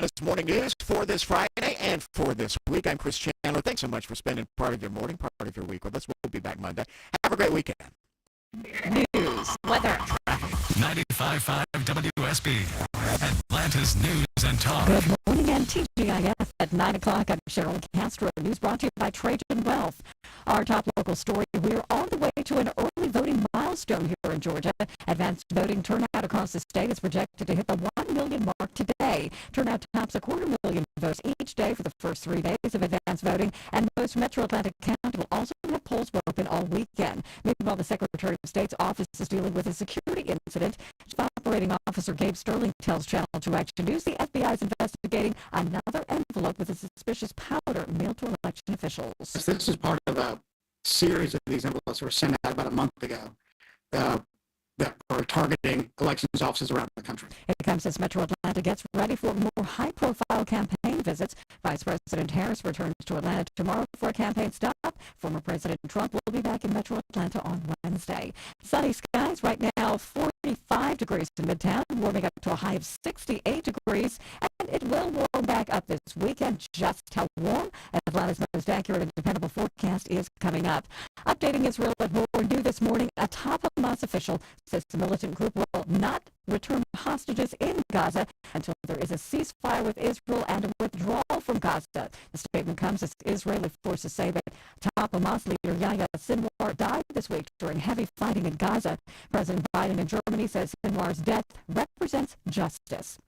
Atlanta's morning news for this Friday and for this week. I'm Chris Chandler. Thanks so much for spending part of your morning, part of your week with us. We'll be back Monday. Have a great weekend. News, weather, traffic. 95.5 WSB, Atlanta's news and talk. Good morning and TGIF at 9 o'clock. I'm Cheryl Castro. News brought to you by Trajan Wealth. Our top local story, we're on the way to an early voting milestone here in Georgia. Advanced voting turnout across the state is projected to hit the 1 million mark today. Turnout tops 250,000 votes each day for the first 3 days of advanced voting, and most Metro Atlanta counties will also have polls open all weekend. Meanwhile, the Secretary of State's office is dealing with a security incident. Chief Operating Officer Gabe Sterling tells Channel 2 Action News the FBI is investigating another envelope with a suspicious powder mailed to election officials. This is part of a series of these envelopes that were sent out about a month ago that are targeting elections offices around the country. It comes as Metro Atlanta gets ready for more high-profile campaign visits. Vice President Harris returns to Atlanta tomorrow for a campaign stop. Former President Trump will be back in Metro Atlanta on Wednesday. Sunny skies right now, 45 degrees in Midtown, warming up to a high of 68 degrees, and it will warm back up this weekend. Just how warm? Atlanta's most accurate and dependable forecast is coming up. Updating Israel at war new this morning, a top Hamas official says the militant group will not return hostages in Gaza until there is a ceasefire with Israel and a withdrawal from Gaza. The statement comes as Israeli forces say that top Hamas leader Yahya Sinwar died this week during heavy fighting in Gaza. President Biden in Germany says Sinwar's death represents justice.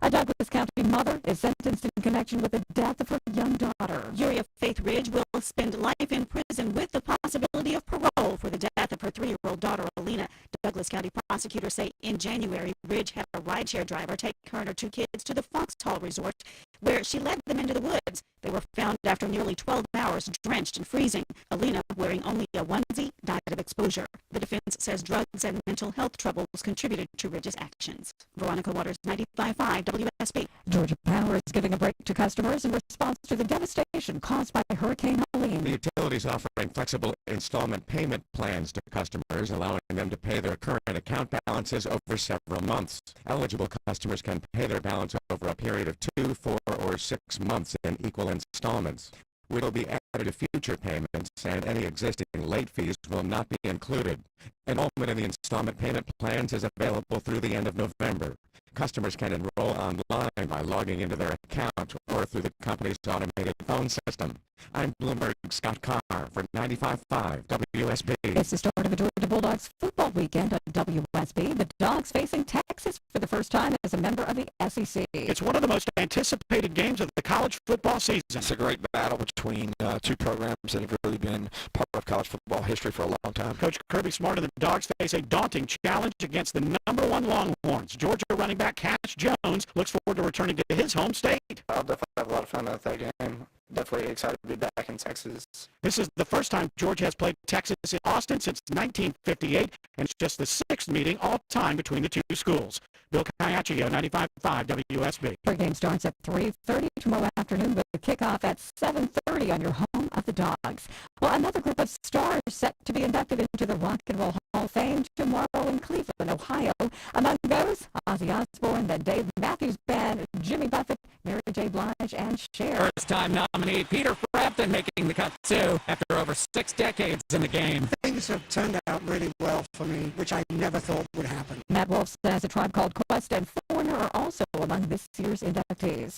A Douglas County mother is sentenced in connection with the death of her young daughter. Jury of Faith Ridge will spend life in prison with the possibility of parole for the death of her 3-year-old daughter, Alina. Douglas County prosecutors say in January, Ridge had a rideshare driver take her and her 2 kids to the Foxhall Resort, where she led them into the woods. They were found after nearly 12 hours, drenched and freezing. Alina, wearing only a onesie, died of exposure. The defense says drugs and mental health troubles contributed to Ridge's actions. Veronica Waters, 95.5 WSB. Georgia Power is giving a break to customers in response to the devastation caused by Hurricane Helene. The utility is offering flexible installment payment plans to customers, allowing them to pay their current account balances over several months. Eligible customers can pay their balance over a period of 2, 4, or 6 months in equal installments. Will be added to future payments, and any existing late fees will not be included. Enrollment in the installment payment plans is available through the end of November. Customers can enroll online by logging into their account or through the company's automated phone system. I'm Bloomberg's Scott Carr for 95.5 WSB. It's the start of a Georgia Bulldogs football weekend on WSB. The Dogs facing Texas for the first time as a member of the SEC. It's one of the most anticipated games of the college football season. It's a great battle between two programs that have really been part of college football history for a long time. Coach Kirby Smart and the Dogs face a daunting challenge against the number 1 Longhorns. Georgia running back Cash Jones looks forward to returning to his home state. I'll definitely have a lot of fun at that game. Definitely excited to be back in Texas. This is the first time Georgia has played Texas in Austin since 1958, and it's just the 6th meeting all time between the two schools. Bill Caiaccio, 95.5 WSB. Pregame starts at 3:30 tomorrow afternoon with a kickoff at 7:30 on your home of the Dogs. Well, another group of stars set to be inducted into the Rock and Roll Hall of Fame tomorrow in Cleveland, Ohio. Among those, Ozzy Osbourne, the Dave Matthews Band, Jimmy Buffett, Mary J. Blige, and Cher. First-time nominee Peter Frampton making the cut, too, after over 6 decades in the game. Things have turned out really well for me, which I never thought would happen. Matt Wolf says A Tribe Called Quest and Foreigner are also among this year's inductees.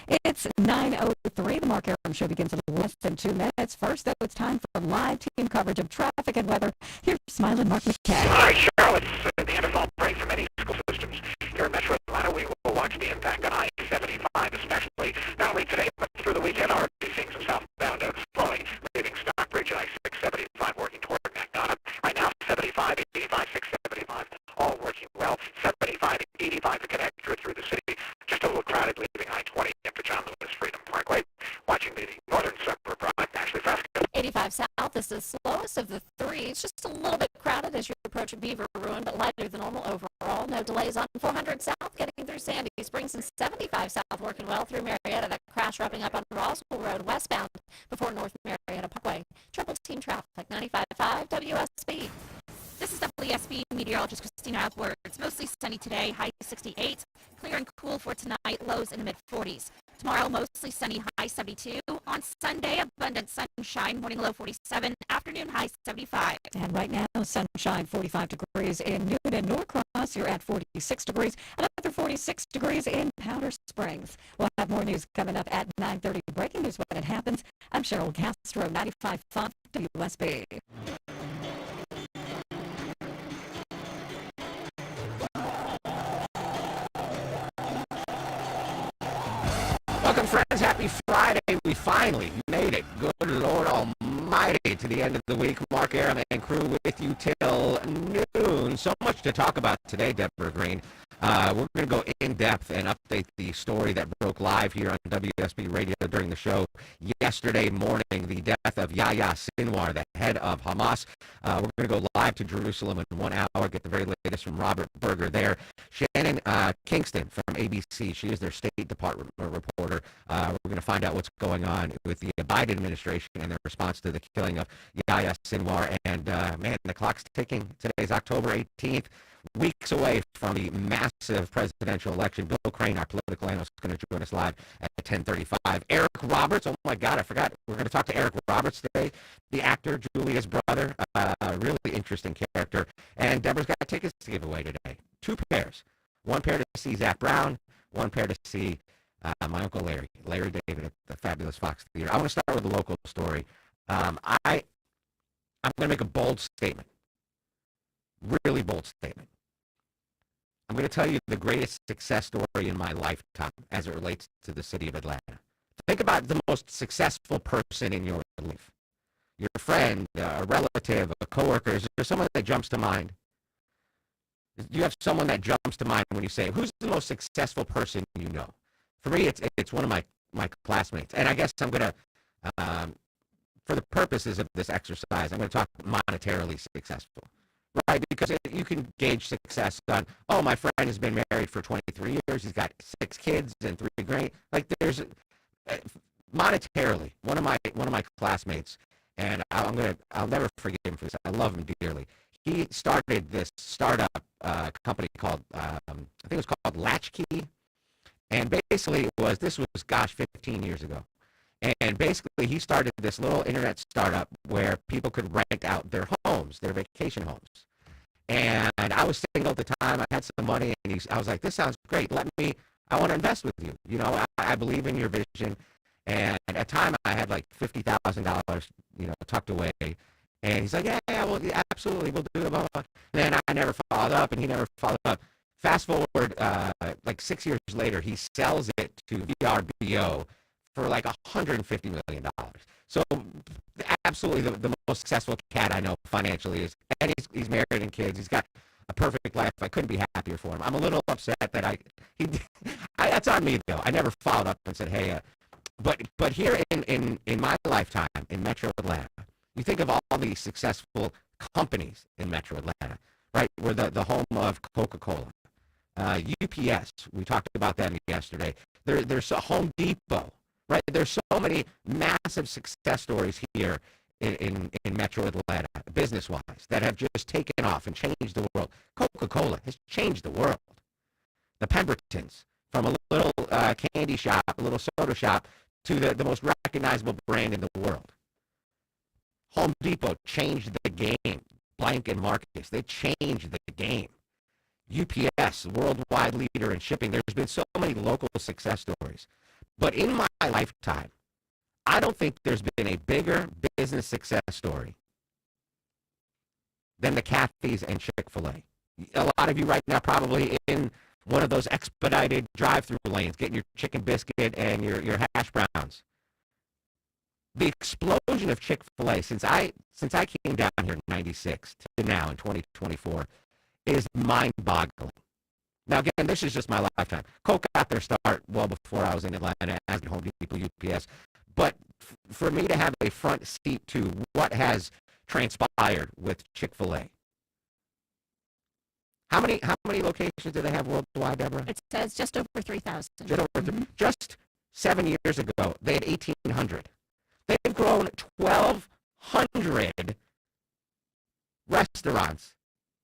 It's 9:03. The Mark Aram Show begins in less than 2 minutes. First, though, it's time for live team coverage of traffic and weather. Here's smiling Mark McKay. Hi, Cheryl. It's the end of fall break for many school systems. Here in Metro Atlanta, we will watch the impact on I-75, especially not only today, but through the weekend. Already seeing some southbound flowing, leaving Stockbridge and I-675 working toward McDonough. Right now, 75, 85, 675, all working well. 75, 85, the connector through the city. Just a little crowded, leaving I-20 after John Lewis Freedom Parkway. Watching the northern suburb drive, Ashley Fresco. 85 south is the slowest of the 3. It's just a little bit crowded as you approach Beaver Ruin, but lighter than normal overall. No delays on 400 south getting through Sandy Springs, and 75 south working well through Marietta. That crash wrapping up on Roswell Road westbound before North Marietta Parkway. Triple team traffic, 95.5 WSB. This This is WSB meteorologist Christina Upwards. Mostly sunny today, high 68. Clear and cool for tonight, lows in the mid-40s. Tomorrow, mostly sunny, high 72. On Sunday, abundant sunshine, morning low 47, afternoon high 75. And right now, sunshine, 45 degrees in Newton, Norcross. You're at 46 degrees. Another 46 degrees in Powder Springs. We'll have more news coming up at 9:30. Breaking news when it happens. I'm Cheryl Castro, 95.5 WSB. Welcome, friends. Happy Friday. We finally made it. Good Lord Almighty to the end of the week. Mark Aram and crew with you till noon. So much to talk about today, Deborah Green. We're going to go in depth and update the story that broke live here on WSB Radio during the show yesterday morning, the death of Yahya Sinwar, the head of Hamas. We're going to go live to Jerusalem in 1 hour, get the very latest from Robert Berger there. Shannon Kingston from ABC, she is their State Department reporter. We're going to find out what's going on with the Biden administration and their response to the killing of Yahya Sinwar. And, man, the clock's ticking. Today's October 18th. Weeks away from the massive presidential election. Bill Crane, our political analyst, is going to join us live at 10:35. Eric Roberts, oh my God, I forgot. We're going to talk to Eric Roberts today, the actor, Julia's brother, a really interesting character. And Deborah's got tickets to give away today. 2 pairs. 1 pair to see Zach Brown, 1 pair to see my Uncle Larry David at the fabulous Fox Theater. I want to start with a local story. I'm going to make a bold statement. Really bold statement. I'm going to tell you the greatest success story in my lifetime as it relates to the city of Atlanta. Think about the most successful person in your life. Your friend, a relative, a coworker. Is there someone that jumps to mind? You have someone that jumps to mind when you say, who's the most successful person you know? For me, it's one of my classmates. And I guess I'm going to, for the purposes of this exercise, I'm going to talk monetarily successful. Right, because you can gauge success on, oh, my friend has been married for 23 years. He's got 6 kids and 3 great. Like there's monetarily, one of my classmates, and I'll never forget him for this. I love him dearly. He started this startup company called, I think it was called Latchkey, and basically this was 15 years ago. And basically, he started this little internet startup where people could rent out their homes, their vacation homes. And I was single at the time. I had some money, and I was like, this sounds great. I want to invest with you. You know, I believe in your vision. And at the time, I had like $50,000, tucked away. And he's like, yeah, well, yeah, absolutely, we'll do it. Blah, blah. Then I never followed up, and he never followed up. Fast forward, like 6 years later, he sells it to VRBO for like $150 million. So absolutely the most successful cat I know financially is, and he's married and kids. He's got a perfect life. I couldn't be happier for him. I'm a little upset that that's on me though. I never followed up and said, hey, but here in my lifetime in Metro Atlanta, you think of all the successful companies in Metro Atlanta, right? We're the home of Coca-Cola. UPS, we talked about them yesterday. There's a Home Depot. Right, there's so many massive success stories here in Metro Atlanta, business-wise, that have just taken off and changed the world. Coca-Cola has changed the world. The Pembertons, from a little candy shop, a little soda shop, to the most recognizable brand in the world. Home Depot changed the game. Blank and Marcus, they changed the game. UPS, worldwide leader in shipping. There's been so many local success stories. But in my lifetime, I don't think there's been a bigger business success story than the Kathy's and Chick-fil-A. A lot of you right now probably in one of those expedited drive-through lanes, getting your chicken biscuit and your hash browns. The explosion of Chick-fil-A since I came down here in 96 to now in 2024 is mind-boggling. Now, again, this is just my lifetime. Coke got their start well before I was in Atlanta, as did Home Depot, UPS. But for me to have a front seat to what has transpired with Chick-fil-A. How many locations do they have worldwide, Deborah? It says just over 3,000. Just 7 years ago, they had 1,800. They've grown 1,200 restaurants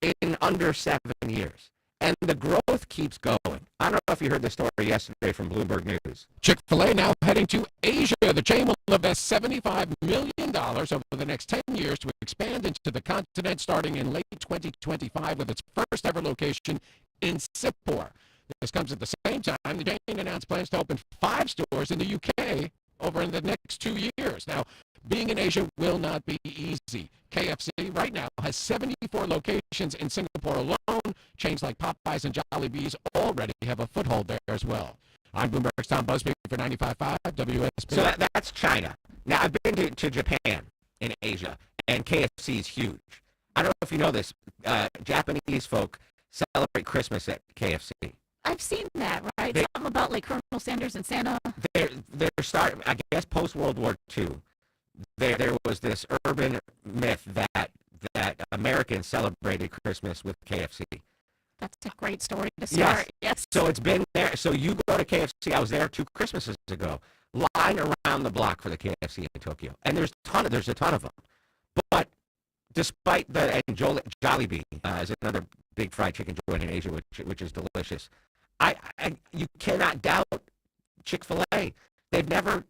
in under 7 years. And the growth keeps going. I don't know if you heard the story yesterday from Bloomberg News. Chick-fil-A now heading to Asia. The chain will invest $75 million over the next 10 years to expand into the continent, starting in late 2025 with its first ever location in Singapore. This comes at the same time the chain announced plans to open 5 stores in the UK over in the next 2 years. Now, being in Asia will not be easy. KFC right now has 74 locations in Singapore alone. Chains like Popeyes and Jollibee's already have a foothold there as well. I'm Bloomberg's Tom Busby for 95.5 WSB. So that's China. Now, I've been to Japan in Asia, and KFC is huge. I don't know if you know this. Japanese folk celebrate Christmas at KFC. I've seen that, right? Something about like Colonel Sanders and Santa. They're starting, I guess, post-World War II. There was this urban myth that Americans celebrated Christmas with KFC. That's a great story to start. Yes. So it's been there. So you go to KFC. I was there 2 Christmases ago. Line around the block for the KFC in Tokyo, and there's a ton of them. But despite the and Jollibee is another big fried chicken joint in Asia, which is delicious. You cannot doubt Chick-fil-A. They've never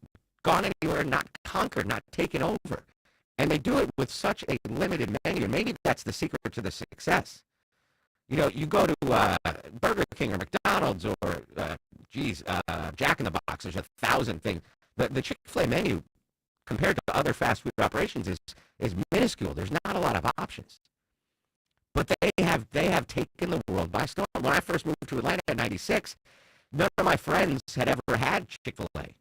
gone anywhere, not conquered, not taken over. And they do it with such a limited menu. And maybe that's the secret to the success. You know, you go to Burger King or McDonald's or, Jack in the Box, there's 1,000 things. The Chick-fil-A menu, compared to other fast food operations, is minuscule. There's not a lot of options. But they have taken the world by storm. When I first moved to Atlanta in '96, none of my friends had ever had Chick-fil-A.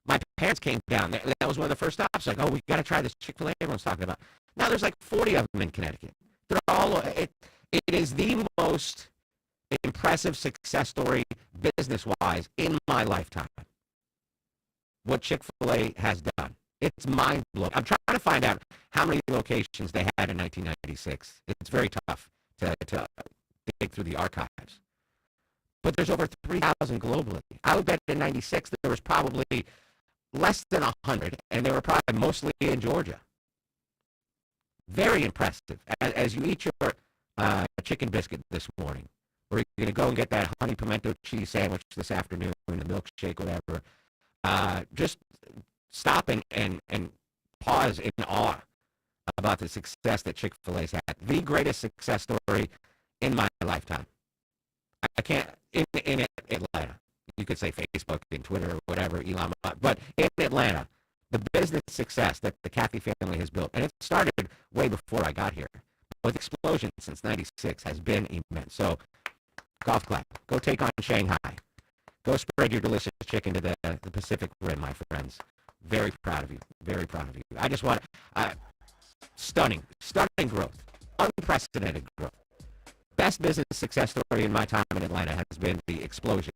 My parents came down. That was one of the first stops. Like, oh, we got to try this Chick-fil-A everyone's talking about. Now there's like 40 of them in Connecticut. They're all. It is the most impressive success story business-wise in my lifetime. What Chick-fil-A has done. It's mind-blowing. I'm trying to find out how many locations they had in 1996. It's very tough to dig through the archives. But there's over 3,000 globally. I would bet in '96 there was probably less than 100, and they were probably mostly in Georgia. Very impressive. As you eat your chicken biscuit this morning, or you're going to go and get that honey pimento cheese sandwich this afternoon, and a milkshake, whatever, just stop and pause in awe about the success that Chick-fil-A's had. The greatest success story in my lifetime. I can't, in Atlanta. You could say Facebook and Twitter or whatever, Elon Musk. But in Atlanta, the business success that the Cathy family has built, and it started way before I got here, with explosion since '96, has been immense. So, golf clap. Go take on Shanghai. Go spread your delicious chicken to the Pacific Rim, my friends. Very proud of you. Very proud of you. I just want stunning growth. Unprecedented growth. Best business success story in my time in Atlanta has been the explosion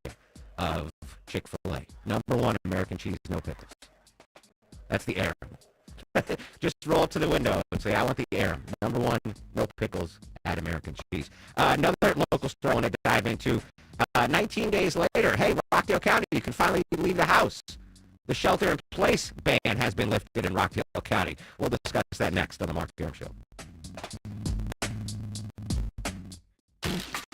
of Chick-fil-A. #1, American cheese, no pickles. That's the Aram. Just roll up to the window and say, I want the Aram. #1, no pickles, add American cheese. Another local story I want to dive into. 19 days later, hey, Rockdale County, you can finally leave the house. The shelter-in-place ban has been lifted in Rockdale County. We'll discuss that next on the Mark Aram Show.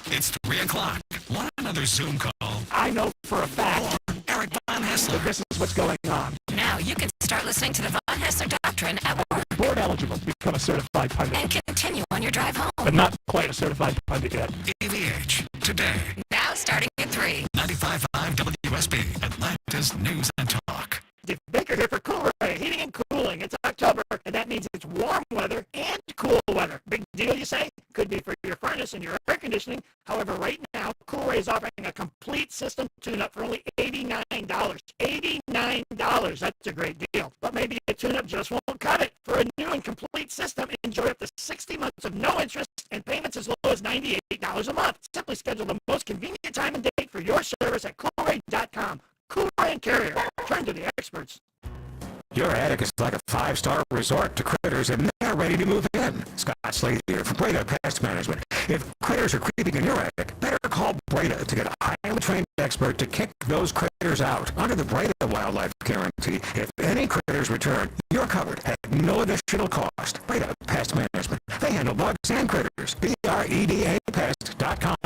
It's 3 o'clock. Want another Zoom call? I know for a fact Eric Von Hessler. that this is what's going on. Now you can start listening to the Von Hessler Doctrine at work Board eligible to become a certified pundit, and continue on your drive home. but not quite a certified pundit yet. AVH, today. Now starting at 3. 95.5 WSB, Atlanta's News and Talk. Dave Baker here for Cool Ray Heating and Cooling. It's October, and that means it's warm weather and cool weather. Big deal, you say? Could be for your furnace and your air conditioning. However, right now, Cool Ray is offering a complete system tune-up for only $89. $89. That's a great deal. But maybe a tune-up just won't cut it. For a new and complete system, enjoy up to 60 months of no interest and payments as low as $98 a month. Simply schedule the most convenient time and date for your service at CoolRay.com. Cool Ray and Carrier. Turn to the experts. Your attic is like a 5-star resort to critters, and they're ready to move in. Scott Slade here from Breda Pest Management. If critters are creeping in your attic, better call Breda to get a highly trained expert to kick those critters out. Under the Breda Wildlife Guarantee. If any critters return, you're covered at no additional cost. Breda Pest Management. They handle bugs and critters. BREDAPest.com.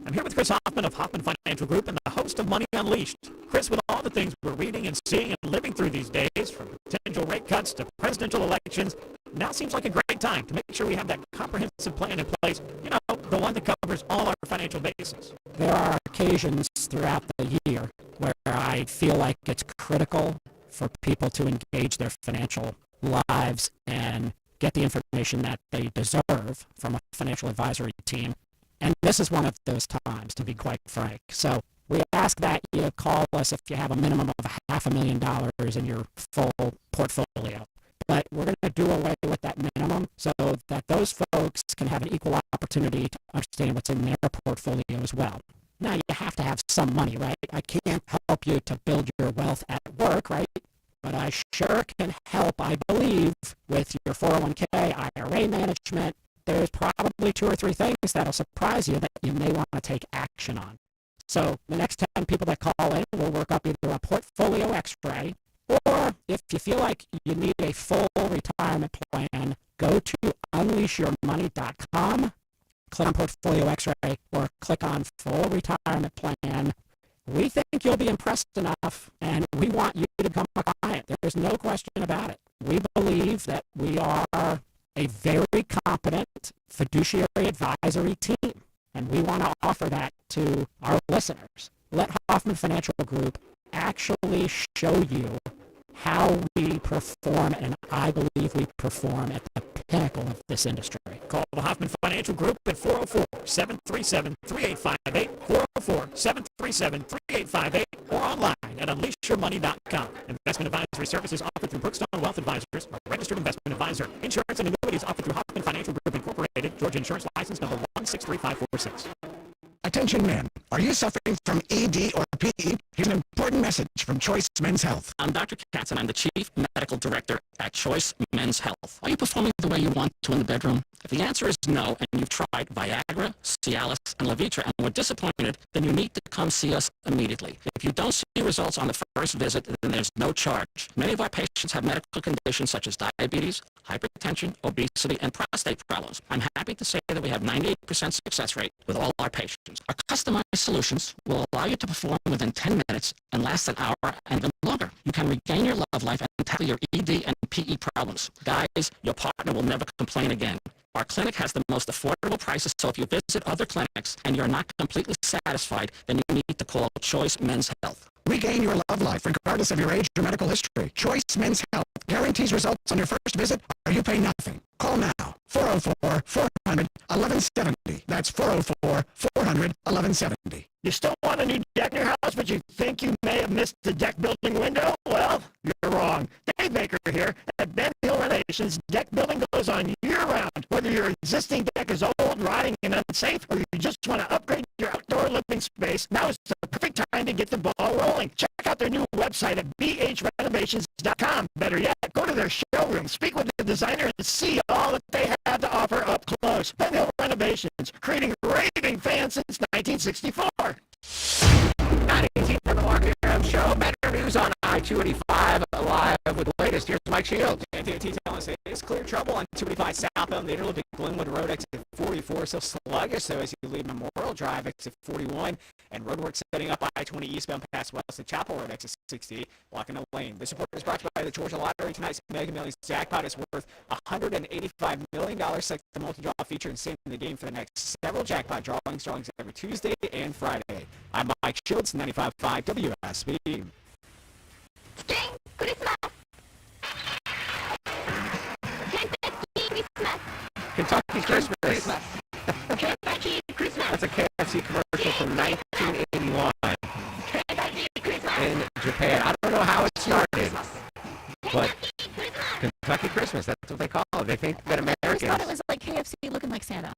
I'm here with Chris Hoffman of Hoffman Financial Group and the host of Money Unleashed. Chris, with all the things we're reading and seeing and living through these days, from potential rate cuts to presidential elections, now seems like a great time to make sure we have that comprehensive plan in place, the one that covers all our financial bases. There are occasions throughout the year where I feel like it's critical for people to engage their financial lives and get the information that they deserve from a financial advisory team. And this is one of those times, to be quite frank. So we ask that you call us if you have a minimum of $500,000 in your full portfolio. But we're going to do away with that minimum so that those folks can have an equal opportunity to understand what's in their portfolio as well. Now, you have to have some money, right? I can't help you to build your wealth at work, right? But I sure can help, I believe, with your 401k, IRA management. There's probably 2 or 3 things that'll surprise you that you may want to take action on. So the next 10 people that call in will work up either a portfolio x-ray, or if you feel like you need a full retirement plan, go to unleashyourmoney.com, click on portfolio x-ray, or click on full retirement plan. We think you'll be impressed enough, and we want you to become a client. There's no question about it. We believe that we are a very competent fiduciary advisory team, and we want to offer that to our listeners. Let Hoffman Financial Group actually show you how we perform, and I believe we perform at the pinnacle of this industry. Call the Hoffman Financial Group at 404-737-3858, 404-737-3858, or online at unleashyourmoney.com. Investment advisory services offered through Brookstone Wealth Advisors, a registered investment advisor. Insurance and annuities offered through Hoffman Financial Group Incorporated, Georgia Insurance License number 163546. Attention men, are you suffering from ED or PE? Here's an important message from Choice Men's Health. I'm Dr. Katz, and I'm the Chief Medical Director at Choice Men's Health. Are you performing the way you want to in the bedroom? If the answer is no, and you've tried Viagra, Cialis, and Levitra and were disappointed, then you need to come see us immediately. If you don't see results on the first visit, then there's no charge. Many of our patients have medical conditions such as diabetes, hypertension, obesity, and prostate problems. I'm happy to say that we have 98% success rate with all our patients. Our customized solutions will allow you to perform within 10 minutes and last an hour and even longer. You can regain your love life and tackle your ED and PE problems. Guys, your partner will never complain again. Our clinic has the most affordable prices, so if you visit other clinics and you're not completely satisfied, then you need to call Choice Men's Health. Regain your love life regardless of your age or medical history. Choice Men's Health guarantees results on your first visit or you pay nothing. Call now. 404-400-1170. That's 404-400-1170. You still want a new deck in your house, but you think you may have missed the deck building window? Well, you're wrong. Dave Baker here at Ben Hill Renovations. Deck building goes on year-round. Whether your existing deck is old, rotting, and unsafe, or you just want to upgrade your outdoor living space, now is the perfect time to get the ball rolling. Check out their new website at bhrenovations.com. Better yet, go to their showroom, speak with the designer, and see all that they have to offer up close. Ben Hill Renovations, creating raving fans since 1964. 918 from the Mark Aram Show. Better news on I-285 live with the latest. Here's Mike Shields. DOT telling us it's clear trouble on 285 southbound the interloop at Glenwood Road, exit 44. So sluggish, so as you leave Memorial Drive, exit 41, and roadwork setting up I-20 eastbound past Wesley Chapel Road, exit 60, blocking the lane. This report is brought to you by the Georgia Lottery. Tonight's Mega Millions jackpot is worth $185 million. Select the multi-draw feature and stay in the game for the next several jackpot drawings every Tuesday and Friday. I'm Mike Shields, 95.5 WSB. Kentucky Christmas. That's a KFC commercial from 1981 in Japan. I don't know how it started, but Kentucky Christmas, that's what they call it. They think that Americans... I always thought it was like KFC looking like Santa.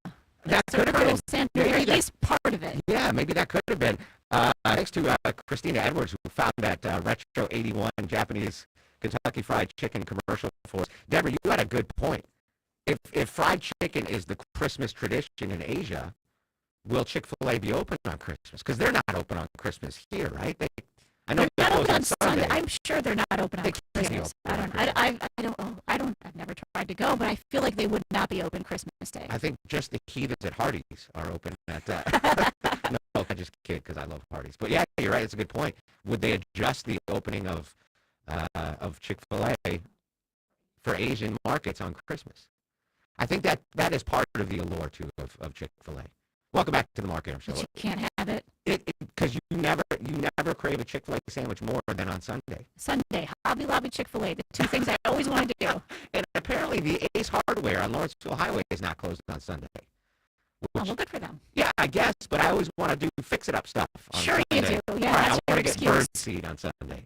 That could have been. Santa, at least part of it. Yeah, maybe that could have been. Thanks to Christina Edwards, who found that retro 81 Japanese Kentucky Fried Chicken commercial for us. Deborah, you had a good point. If fried chicken is the Christmas tradition in Asia, will Chick-fil-A be open on Christmas? Because they're not open on Christmas here, right? I know They're they're not closed open on on Sunday. Sunday. I'm sure they're not open on They can't be Christmas. open I on don't. I've never tried to go, but I feel like they would not be open Christmas Day. I think just the heathens at Hardee's are open at no, I just kid because I love Hardee's. But yeah, you're right. It's a good point. Would they adjust the opening of Chick-fil-A for Asian markets on Christmas? I think that is part of the allure too of Chick-fil-A. Welcome back to the Mark Arum Show. But you can't have it Because you never crave a Chick-fil-A sandwich more than on Sunday. Sunday. Hobby Lobby, Chick-fil-A, the two things I always wanted to do. And apparently the Ace Hardware on Lawrenceville Highway is not closed on Sunday. Oh, well, good for them. Yeah, I guess, but I always want to do fix-it-up stuff on Sure Sunday. you do. Yeah, All right, that's I your want to get excuse. bird seed on Sunday.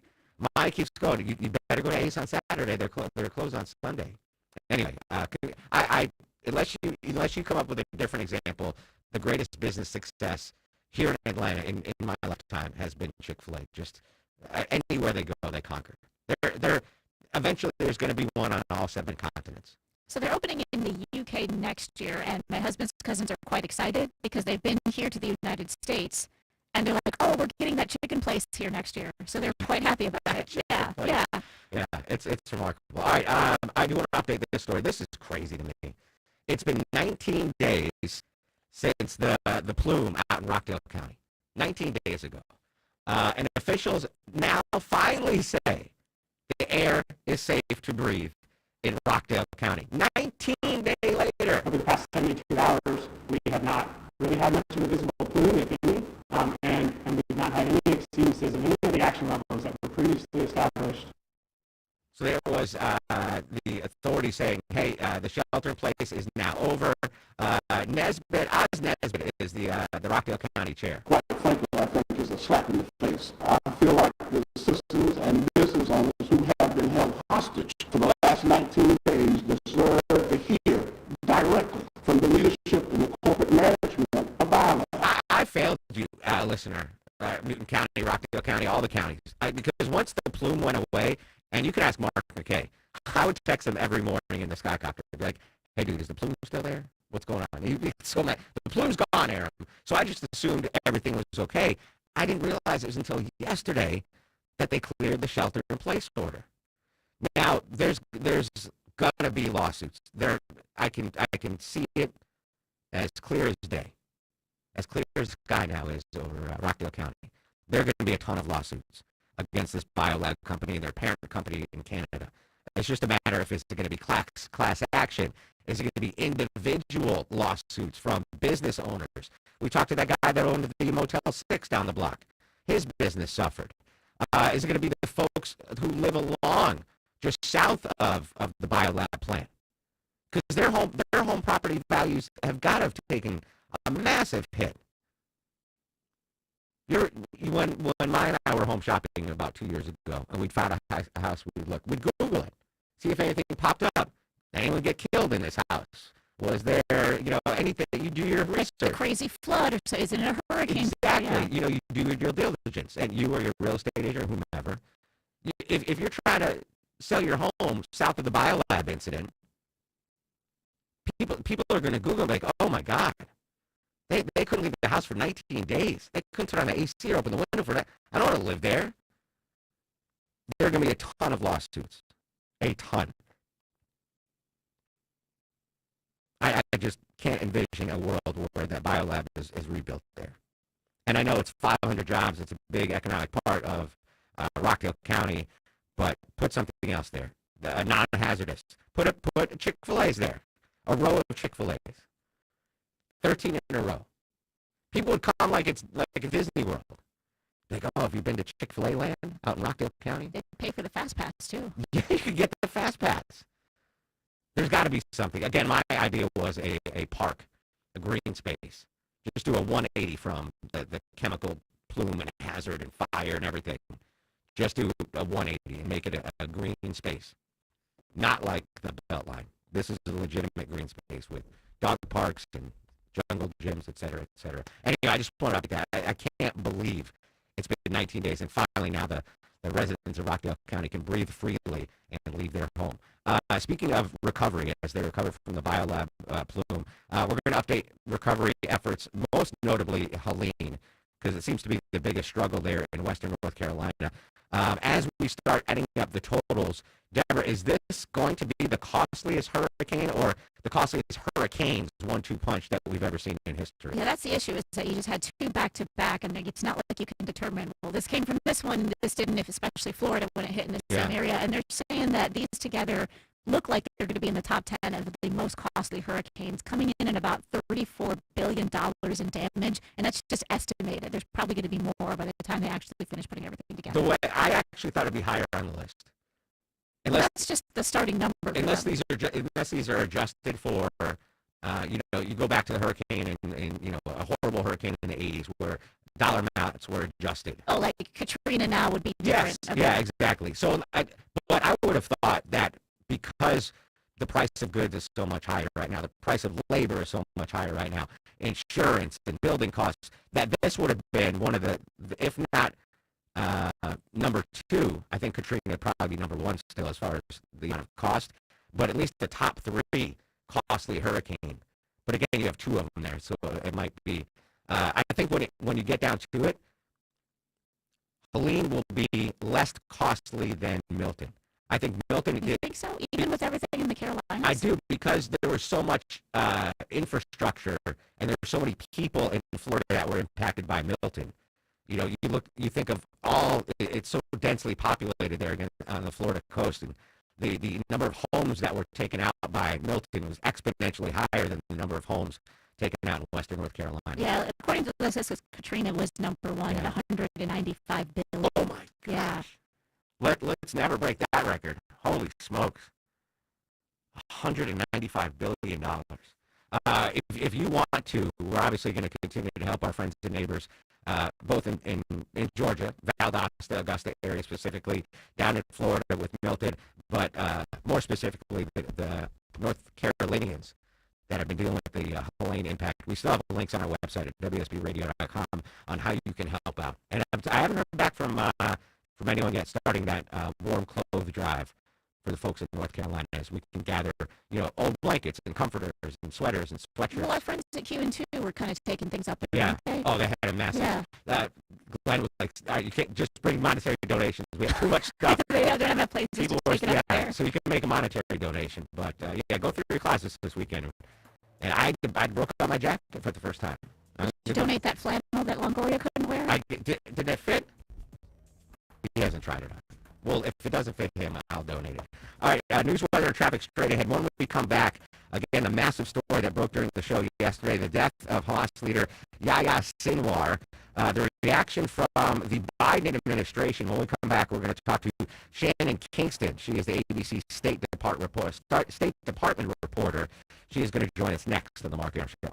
Mine keeps going. You better go to Ace on Saturday. They're closed on Sunday. Anyway, unless you come up with a different example, the greatest business success here in Atlanta in my lifetime has been Chick-fil-A. Just anywhere they go, they conquer. Eventually there's going to be one on all 7 continents. So they're opening in the UK next year, and my husband's cousins are quite excited because they've been here to the United States, and they're like, oh, we're getting that chicken place here next year. So they're quite happy about it. Yeah. Yeah, it's remarkable. All right, I do want to update this story. This is crazy to me. It's been 19 days since the plume out in Rockdale County. 19 days ago. And officials now finally say the air is safe to breathe in Rockdale County. 19 days later. Over the past 72 hours, we have not really had much of a visible plume, if any, and we've not had any exceedances of any of the action levels that were previously established. So there was the authority saying, hey, the shelter in place is now over. Oz Nesbitt is the Rockdale County chair. Quite frankly, I think is a slap in the face. I feel like the citizens and business owners who have been held hostage for the last 19 days deserve to hear directly from the leadership and the corporate management of Ireland. I failed you, listener. Newton County, Rockdale County, all the counties. Because once the plume went away, and you can ask Mark McKay, I would text him every morning in the Skycopter. Be like, hey, dude, is the plume still there? What's going on? He'd be so mad. The plume's gone, Arum. So I just assumed everything was okay. I didn't realize it was until yesterday that they cleared the shelter-in-place order. Now, there's going to be lawsuits. I can see it as clear as day. As clear as the sky now is over Rockdale County. There are going to be a ton of lawsuits against this biolab company and their parent company in Canada. It's just a matter if it's going to be class action. Is it going to be individual lawsuits from business owners? We talked to that guy that owned the Motel 6 down the block. His business suffered. Is it going to be the folks who live along, just south of the biolab plant? Because their home property values have got to have taken a massive hit. When Maya and I were home shopping about 2 years ago, and we'd found a house we'd Google it, see if anything popped up. Anyone get killed in this house? Was there, anything? You do your research. A crazy flood, or so, is it a hurricane? Exactly. You do your due diligence, and you or your real estate agent or whomever. If you're trying to sell your home south of the biolab incident, people are going to Google like, oh my God. They couldn't leave the house for 19 days. They couldn't turn on the AC or open the window for that. I don't want to live there. There are going to be a ton of lawsuits. A ton. I just can't envision a world where that biolab is rebuilt there. And I know it's 500 jobs. It's a big economic part of Rockdale County, but put something else there. Non-hazardous. Put Chick-fil-A's there. A row of Chick-fil-A's. 13 in a row. People would come like it's like a Disney World. Like, oh, have you been to Chick-fil-A land out in Rockdale County? They pay for the fast pass, too. Yeah, you could get the fast pass. There's got to be something. Again, my idea was a park, a green space. Just do a 180 from the chemical plume and hazard and fire and everything. Just do a 180 and make it a green space. Not like the Beltline. This is a legitimate green space with dog parks and jungle gyms, et cetera, et cetera. Anyway, I just wanted to update that. I can't believe it's been 19 days, and finally now the the residents of Rockdale County can breathe freely and leave their home. Speaking of recovery, as they recover from the biolab plume, we're going to update recovery efforts, most notably Helene, because it seems to be the biggest struggle there in western North Carolina. As we start adding up the totals, Deborah, is this going to be the costliest hurricane or the costliest hurricanes 1-2 punch that we've ever seen in history? Yeah, that's the issue, is that you just had two back-to-back, and it's not like you can determine, well, this came from this one, this didn't, if especially Florida when it hit in the same area. And they're saying that these together look like they're going to be in the top 10 of the most costly hurricanes, coming in at about $34 billion in damage, and that's just estimated. There's probably going to be more by the time they actually finish putting everything together. The way I actually thought it'd be higher on the list. That's just the starting number. Unless these are adjusted for, you go back to the hurricane and a horrible hurricane in the 80s where dollar amounts were adjusted. Oh, like Katrina now would be different. Yes, yeah, exactly. So, but I would have thought that because the price of goods is so much higher right now, the price of labor is so much higher right now, insurance and building costs, that this would have been one of the, if not number 2, I think Katrina would probably be number 1 still as far as the amount of cost, but at least the top 3 costly hurricane. But again, you have 2 of them there, so it might be. I think when you get down to it, Helene will be less costly than Milton. I think Milton. You think so? Even with everything in the Carolinas? I do, because there was so much infrastructure and there were so many people in Florida that were impacted by Milton. You think of it's so densely populated there again on the Florida coast, and the number of homes that were taken out by Milton was exponentially higher than the number of homes taken out in western North Carolina. Yeah, according to this, Katrina was number 1 at $195 billion. Oh my gosh. Let's never break that record. Holy smokes. $195 billion. If you want to, we're obviously going to continue to help our friends and neighbors, both in Georgia, Valdosta, Augusta area specifically, down in Florida with Milton, but more specifically the North Carolinians that have been dealing with the Helene impact. We still have links on our website at WSBradio.com on how you can help out. And I haven't heard back from anyone yet starting that warm clothes drive for the folks in North Carolina, as we can gather, old blankets and comforters and sweaters and sweatshirts. Well, our friends at Q&2 were kind of taking things up. Yeah. Oh, they had a massive. Yeah. Glenn was like, you can't just bring monetary donations. We have too much stuff. They don't have enough places to take it up there. So you can make a monetary donation. But, go through your closets this weekend. And I broke out my jacket for the first time. Did you donate that flannel that Longoria couldn't wear? Did that fit? He hasn't tried it on. Well, if it doesn't fit him, I'll donate it. All right, news, weather, and traffic straight ahead. When we come back, again, the massive story that broke during the show yesterday, the death of Hamas leader Yahya Sinwar, the reaction from the Biden administration. When we come back, we're going to talk to Shannon Kingston. She is the ABC State Department reporter. She is going to join us next on the Mark Arum Show.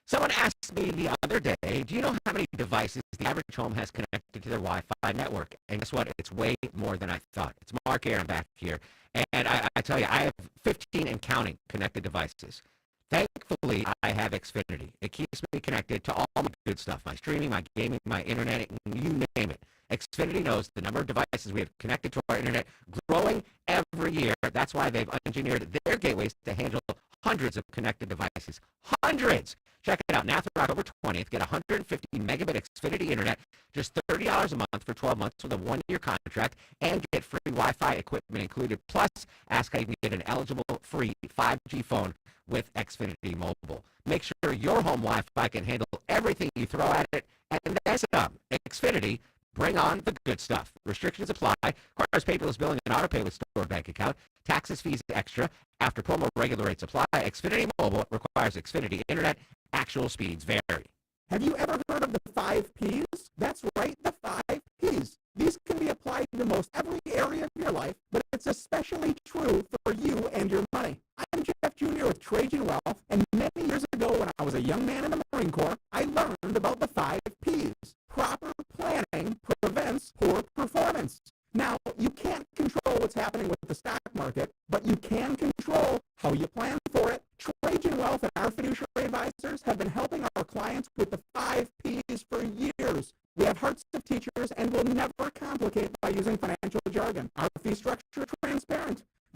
Someone asked me the other day, do you know how many devices the average home has connected to their Wi-Fi network? And guess what? It's way more than I thought. It's Mark Arum back here. And I tell you, I have 15 and counting connected devices. Thankfully, I have Xfinity. It keeps me connected to all my good stuff, my streaming, my gaming, my internet, you name it. Xfinity knows the number of devices we have connected to our internet growing every year. That's why they've engineered their gateways to handle hundreds of connected devices. Hundreds! Check it out. Now through October 20th, get 150 megabit Xfinity internet, just $30 a month for 12 months with a 1-year contract, and get free Wi-Fi equipment included. Plus, ask how you can get an eligible free 5G phone with Xfinity Mobile. Make sure your home Wi-Fi can handle everything you throw at it, and that's it. Xfinity, bring on the good stuff. Restrictions apply. Requires paperless billing and autopay with stored bank account. Taxes, fees extra. After promo, regular rates apply. Xfinity Mobile requires Xfinity Internet. Actual speeds vary. Have you ever heard of the 5 Ps? That's right, the 5 Ps. These can be applied to most every area of your life, but it's especially true for you and your money. I'm Jeff Jr. with Trajan Wealth, and many years ago when I was a young man in the Marine Corps, I learned about the 5 Ps. Proper planning prevents poor performance. Now, you can't control what's happening with the stock market, but you can control how you plan for it. Trajan Wealth and our fiduciary advisors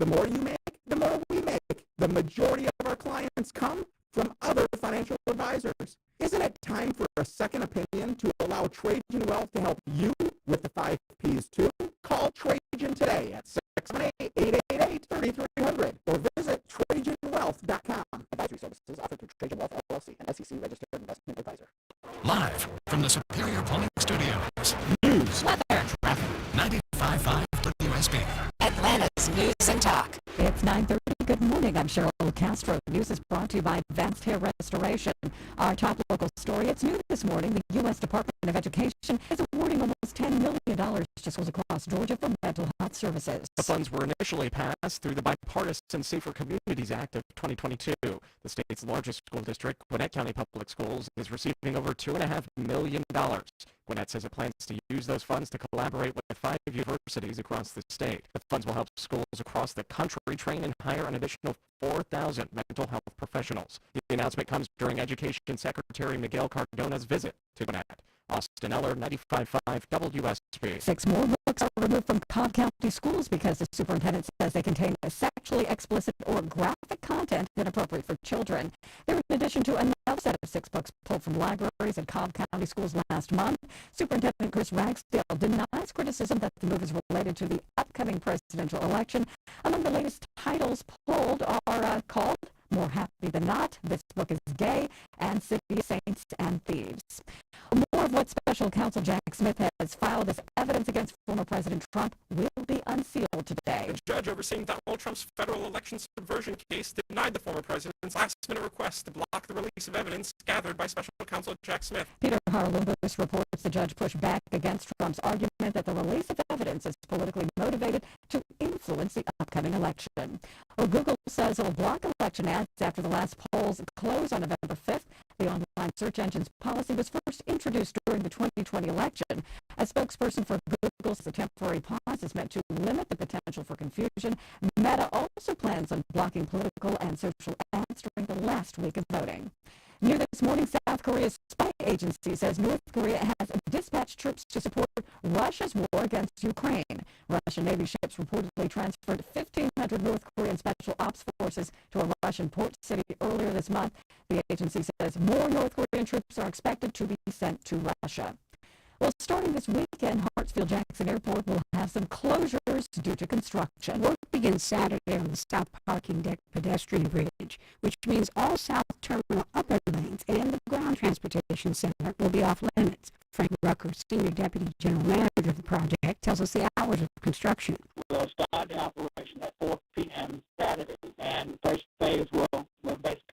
The more you make, the more we make. The majority of our clients come from other financial advisors. Isn't it time for a second opinion to allow Trajan Wealth to help you with the 5 Ps too? Call Trajan today at 678-888-3300 or visit TrajanWealth.com. Advisory services offered through Trajan Wealth LLC, an SEC registered investment advisor. Live from the Superior Plumbing Studios. News, weather, Traffic. 95.5 WSB. Atlanta's News and Talk. It's 9:30. Good morning. I'm Cheryl Castro. News is brought to you by Advanced Hair Restoration. Our top local story. It's new this morning. The U.S. Department of Education is awarding almost $10 million to schools across Georgia for mental health services. The funds were initially passed through the Bipartisan Safer Communities Act of 2022. The state's largest school district, Gwinnett County Public Schools, is receiving over $2.5 million. Gwinnett says it plans to use those funds to collaborate with 5 universities across the state. The funds will help schools across the country train and hire an additional 4,000 mental health professionals. The announcement comes during Education Secretary Miguel Cardona's visit to Gwinnett. Austin Eller, 95.5 WSB. 6 more books are removed from Cobb County schools because the superintendent says they contain sexually explicit or graphic content inappropriate for children. They're in addition to another set of 6 books pulled from libraries at Cobb County schools last month. Superintendent Chris Ragsdale denies criticism that the move is related to the upcoming presidential election. Among the latest titles pulled are called More Happy Than Not, This Book is Gay, and City of Saints and Thieves. More of what Special Counsel Jack Smith has filed as evidence against former President Trump will be unsealed today. The judge overseeing Donald Trump's federal election subversion case denied the former president's last-minute request to block the release of evidence gathered by Special Counsel Jack Smith. Peter Haralubis reports the judge pushed back against Trump's argument that the release of evidence is politically motivated to influence the upcoming election. Well, Google says it will block election ads after the last polls close on November 5th. The online search engine's policy was first introduced during the 2020 election. A spokesperson for Google says a temporary pause is meant to limit the potential for confusion. Meta also plans on blocking political and social ads during the last week of voting. New this morning, South Korea's spy agency says North Korea has dispatched troops to support Russia's war against Ukraine. Russian Navy ships reportedly transferred 1,500 North Korean special ops forces to a Russian port city earlier this month. The agency says more North Korean troops are expected to be sent to Russia. Well, starting this weekend, Hartsfield-Jackson Airport will have some closures due to construction. Work begins Saturday on the South Parking Deck pedestrian bridge, which means all South Terminal upper lanes and the ground transportation center will be off limits. Frank Rucker, Senior Deputy General Manager of the project, tells us the hours of construction. We'll start the operation at 4 p.m. Saturday, and first phase will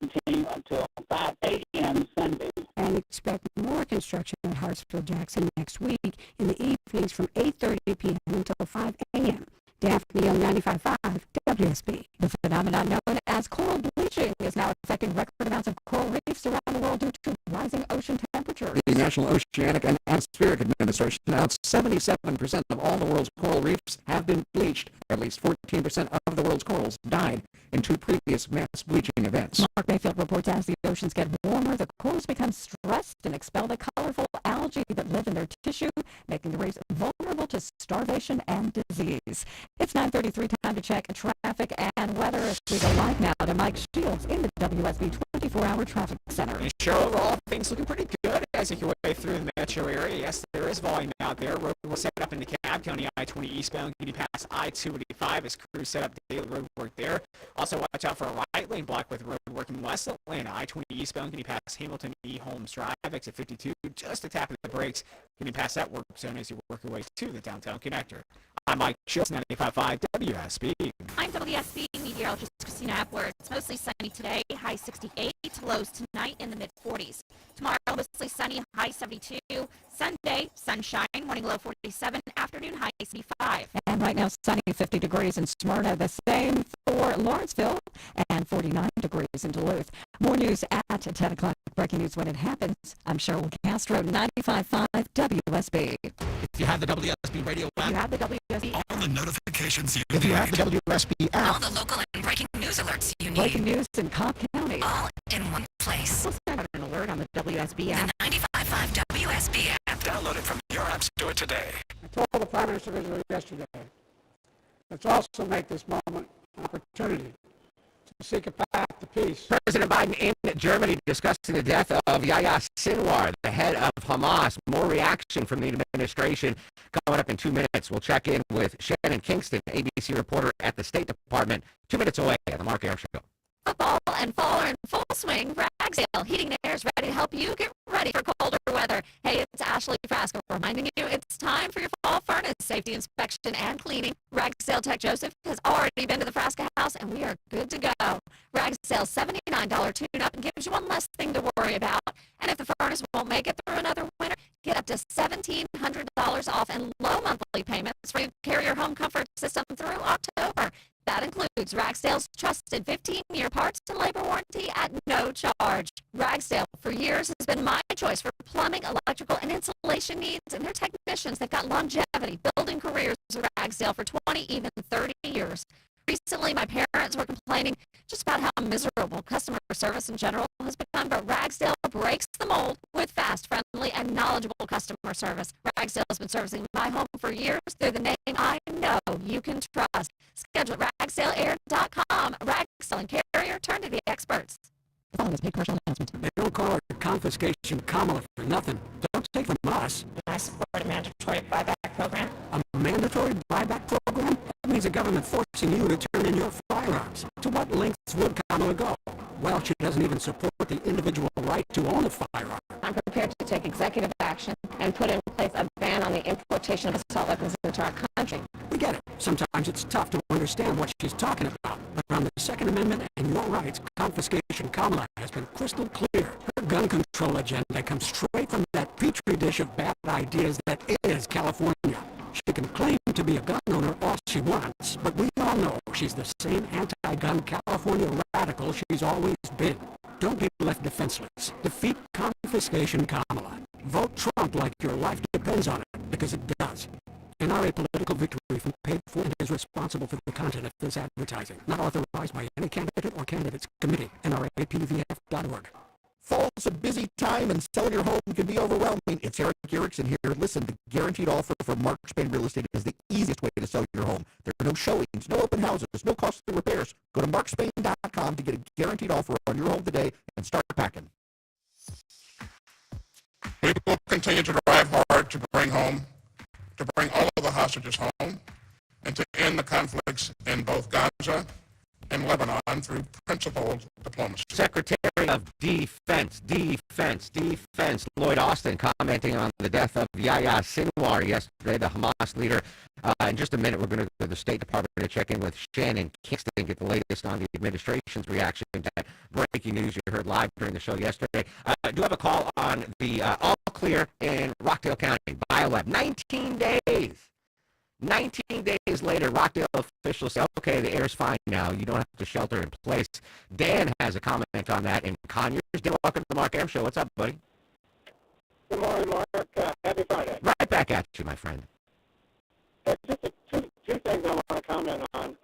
continue until 5 a.m. Sunday. And expect more construction at Hartsfield-Jackson next week in the evenings from 8:30 p.m. until 5 a.m. Daphne on 95.5 WSB. The phenomenon known as coral bleaching is now affecting record amounts of coral reefs around the world due to rising ocean temperatures. The National Oceanic and Atmospheric Administration announced 77% of all the world's coral reefs have been bleached. At least 14% of the world's corals died in 2 previous mass bleaching events. Mark Mayfield reports as the oceans get warmer, the corals become stressed and expel the colorful algae that live in their tissue, making the reefs vulnerable to starvation and disease. It's 9:33, time to check traffic and weather as we go live now to Mike Shields in the WSB 24-hour traffic center. And sure, overall, things looking pretty good as you make your way through the metro area. Yes, there is volume out there. Road will set up in the Cobb County I-20 eastbound, getting past I-285 as crews set up daily road work there. Also, watch out for a right lane block with road work in West Atlanta. I-20 eastbound, getting past Hamilton E. Holmes Drive, exit 52, just a tap of the brakes, getting past that work zone as you work your way to the downtown connector. I'm Mike Shields, 95.5 WSB. I'm WSB meteorologist Christina Epler. It's mostly sunny today, high 68, lows tonight in the mid-40s. Tomorrow, mostly sunny, high 72. Sunday, sunshine, morning low 47, afternoon high 75. And right now, sunny, 50 degrees in Smyrna, the same for Lawrenceville, and 49 degrees in Duluth. More news at 10 o'clock. Breaking news when it happens. I'm Cheryl Castro, 95.5 WSB. If you have the WSB radio app, You have the WSB all the notifications you If need. you have the WSB app, all the local and breaking news alerts you need. Breaking news in Cobb County. All in one place. Let's start an alert on the WSB app. The 95.5 WSB app. Download it from your app store today. I told the Prime Minister yesterday, let's also make this moment opportunity to seek a path to peace. President Biden in Germany discussing the death of Yahya Sinwar, the head of Hamas. More reaction from the administration coming up in 2 minutes. We'll check in with Shannon Kingston, ABC reporter at the State Department, 2 minutes away on the Mark Arum Show. Football and fall are in full swing. Ragsdale Heating and Air is ready to help you get ready for colder weather. Hey, it's Ashley Frasco reminding you it's time for your fall furnace safety inspection and cleaning. Ragsdale Tech Joseph has already been to the Frasca house, and we are good to go. Ragsdale's $79 tune-up gives you one less thing to worry about. And if the furnace won't make it through another winter, get up to $1,700 off and low monthly payments for your Carrier home comfort system through October. That includes Ragsdale's trusted 15-year parts and labor warranty at no charge. Ragsdale, for years, has been my choice for plumbing, electrical, and insulation needs, and their technicians, they've got longevity, building careers with Ragsdale for 20, even 30 years. Recently, my parents were complaining just about how miserable customer service in general has become, but Ragsdale breaks the mold with fast, friendly, and knowledgeable customer service. Ragsdale has been servicing my home for years. They're the name I know you can trust. Schedule at ragsdaleair.com. Ragsdale and Carrier, turn to the experts. The following is a paid commercial announcement. They don't call it confiscation Kamala for nothing. Don't take from us. I support a mandatory buyback program. A mandatory buyback program? That means the government forcing you to turn in your firearms. To what lengths would Kamala go? Well, she doesn't even support the individual right to own a firearm. I'm prepared to take executive action and put in place a ban on the importation of assault weapons into our country. We get it. Sometimes it's tough to understand what she's talking about. But on the Second Amendment and your rights, confiscation Kamala has been crystal clear. Her gun control agenda comes straight from that petri dish of bad ideas that is California. She can claim to be a gun owner all she wants, but we all know she's the same anti-gun California radical she's always been. Don't be left defenseless. Defeat confiscation Kamala. Vote Trump like your life depends on it, because it does. NRA Political Victory from paid for and is responsible for the content of this advertising. Not authorized by any candidate or candidates committee. NRAPVF.org. Fall's a busy time and selling your home can be overwhelming. It's Eric Erickson here. Listen, the guaranteed offer from Mark Spain Real Estate is the easiest way to sell your home. There are no showings, no open houses, no costly repairs. Go to markspain.com to get a guaranteed offer on your home today and start packing. We will continue to drive hard to bring all of the hostages home, and to end the conflicts in both Gaza and Lebanon through principled diplomacy. Secretary of Defense, Lloyd Austin, commenting on the death of Yahya Sinwar yesterday, the Hamas leader. In just a minute, we're going to go to the State Department to check in with Shannon Kingston, get the latest on the administration's reaction to that breaking news you heard live during the show yesterday. I do have a call on the all clear in Rockdale County BioLab. 19 days. 19 days later, Rockdale officials say, okay, the air's fine now. You don't have to shelter in place. Dan has a comment on that in Conyers. Dan, welcome to the Mark Arum Show. What's up, buddy? Good morning, Mark. Happy Friday. Right back at you, my friend. Just two things I want to comment on.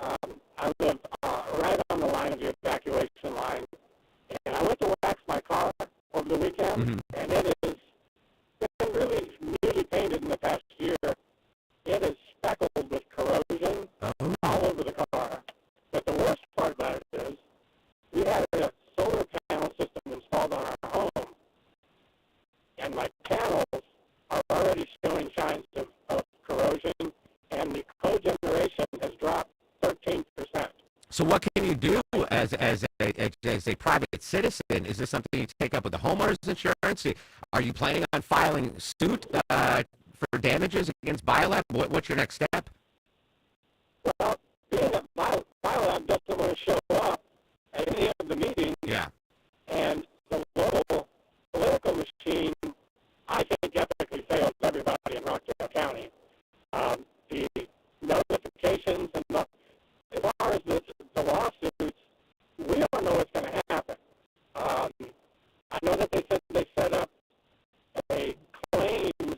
I live right on the line of the evacuation line, and I went to wax my car over the weekend, and it has been really newly painted in the past year. It is speckled with corrosion all over the car. But the worst part about it is we had a solar panel system installed on our home, and my panels are already showing signs of corrosion, and the cogeneration has dropped 13%. So what can you do as a private citizen? Is this something you take up with the homeowner's insurance? Are you planning on filing suit for damages against BioLab? What's your next step? Well, being that BioLab doesn't want to show up at any of the meetings, and the local political machine, I think, ethically fails everybody in Rockdale County. The notifications and as far as the lawsuits, we don't know what's going to happen. I know that they said they set up a claims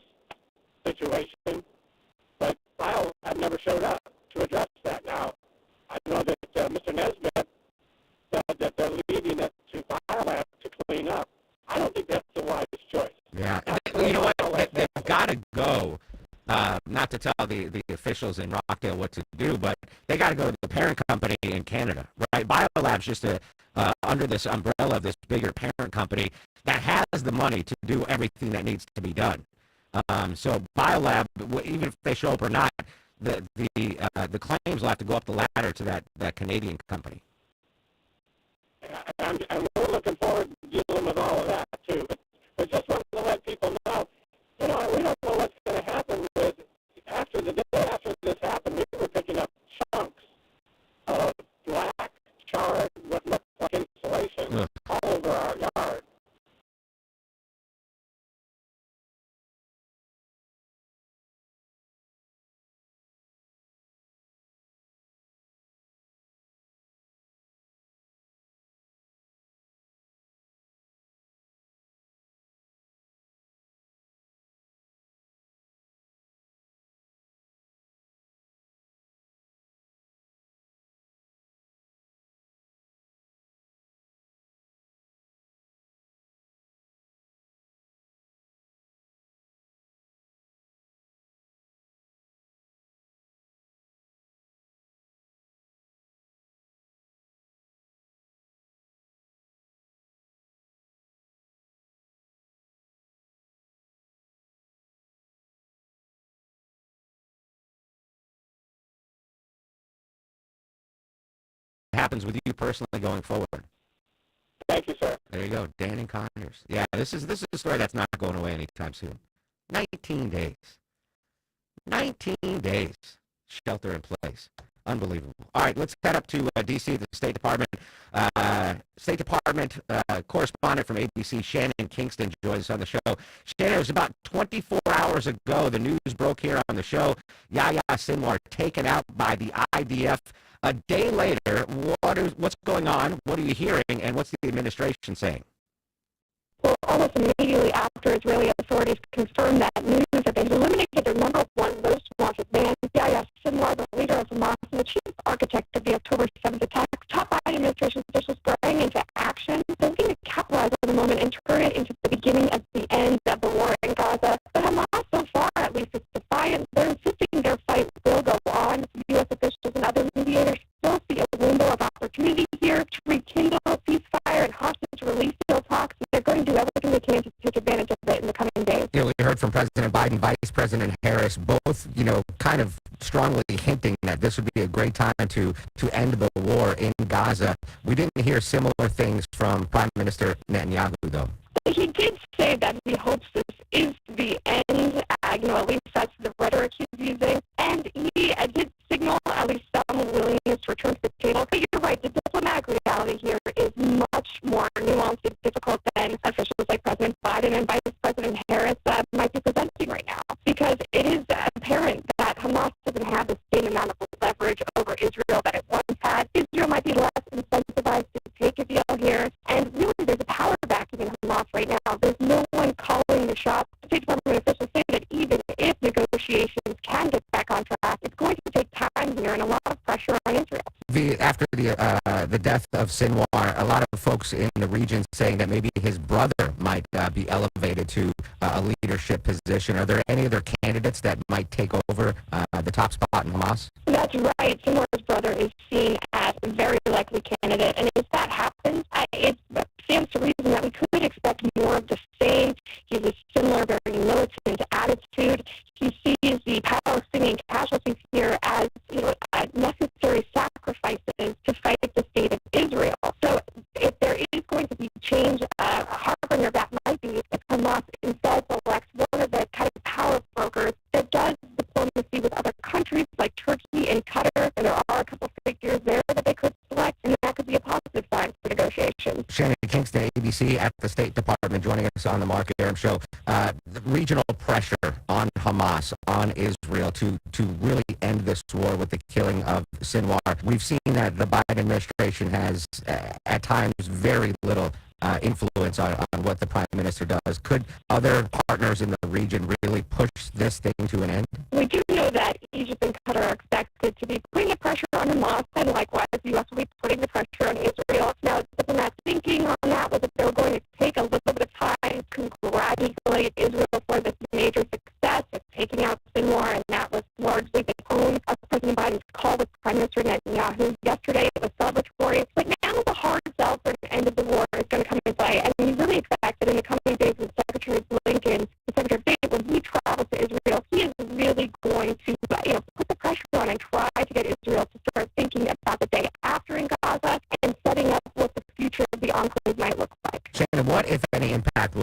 situation, but BioLab never showed up to address that. Now, I know that Mr. Nesbitt said that they're leaving it to BioLab to clean up. I don't think that's a wise choice. Yeah. You know what? They've got to go. Not to tell the officials in Rockdale what to do, but they got to go to the parent company in Canada, right? BioLab's just under this umbrella of this bigger parent company that has the money to do everything that needs to be done. So BioLab, even if they show up or not, the claims will have to go up the ladder to that Canadian company. And we're looking forward to dealing with all of that, too. But just wanted to let people know, we don't know what's going to happen with, the day after this happened, we were picking up chunks of black, charred, what looked like insulation all over our yard. Happens with you personally going forward. Thank you, sir. There you go, Dan and Conyers. Yeah, this is a story that's not going away anytime soon. 19 days. 19 days. Shelter in place. Unbelievable. All right, let's head up to D.C., the State Department. State Department correspondent from ABC, Shannon Kingston, joins us on the show. Shannon, it was about 24 hours ago. The news broke here on the show. Yahya Sinwar taken out by the IDF. A day later, what's going on? What are you hearing? And what's the administration saying? Well, almost immediately after Israeli authorities confirmed that news that they had eliminated their number one most wanted man, Yahya Sinwar, the leader of Hamas and the chief architect of the October 7th attacks, top Biden administration officials sprang into action. They're looking to capitalize on the moment and turn it into the beginning of the end of the war in Gaza. But Hamas, so far at least, is defiant. They're insisting their fight will go on. U.S. officials and other mediators still see a window of opportunity here to rekindle ceasefire and hostage release deal talks. They're going to do everything they can to take advantage of it in the coming days. Yeah, we heard from President Biden, Vice President Harris, both, kind of strongly hinting that this would be a great time to end the war in Gaza. We didn't hear similar things from Prime Minister Netanyahu, though. He did say that he hopes this is the end, at least that's the rhetoric he's using, and he did signal at least some willingness to return to the table. But you're right, the diplomatic reality here is much more nuanced and difficult than officials like President Biden and Vice President Harris might be presenting right now, because it is apparent that Hamas doesn't have the same amount of leverage over Israel that it once had. Israel might be less incentivized to take a deal here, and really there's a power vacuum in Hamas right now. There's no one calling the shots. State Department officials say that even if negotiations can get back on track, it's going to take time here and a lot of pressure on Israel. After the death of Sinwar, a lot of folks in the region saying that maybe his brother might be elevated to a leadership position. Are there any other candidates that might take over the top spot in Hamas? That's right. Sinwar's brother is seen as a very likely candidate, and if that happens, it stands to reason that we could expect more of the same. He has a similar, very militant attitude. He sees the Palestinian casualties here as necessary sacrifices to fight the state of Israel. So if there is going to be change, a harbinger that might be if Hamas instead selects one of the kind of power brokers that does diplomacy with other countries like Turkey and Qatar, and there are a couple of figures there that they could select, and that could be a positive sign for negotiations. Shannon Kingston, ABC at the State Department, joining us on the Mark Arum Show. The regional pressure on Hamas, on Israel, to really end this war with the killing of Sinwar. We've seen that the Biden administration has, at times, very little influence on what the Prime Minister does. Could other partners in the region really push this thing to an end? We do know that Egypt and Qatar are expected to be putting the pressure on Hamas, and likewise the U.S. will be putting the pressure on Israel. Now, diplomats thinking on that was that they were going to take a little bit of time to congratulate Israel for this major success of taking out Sinwar, and that was largely the tone of President Biden's call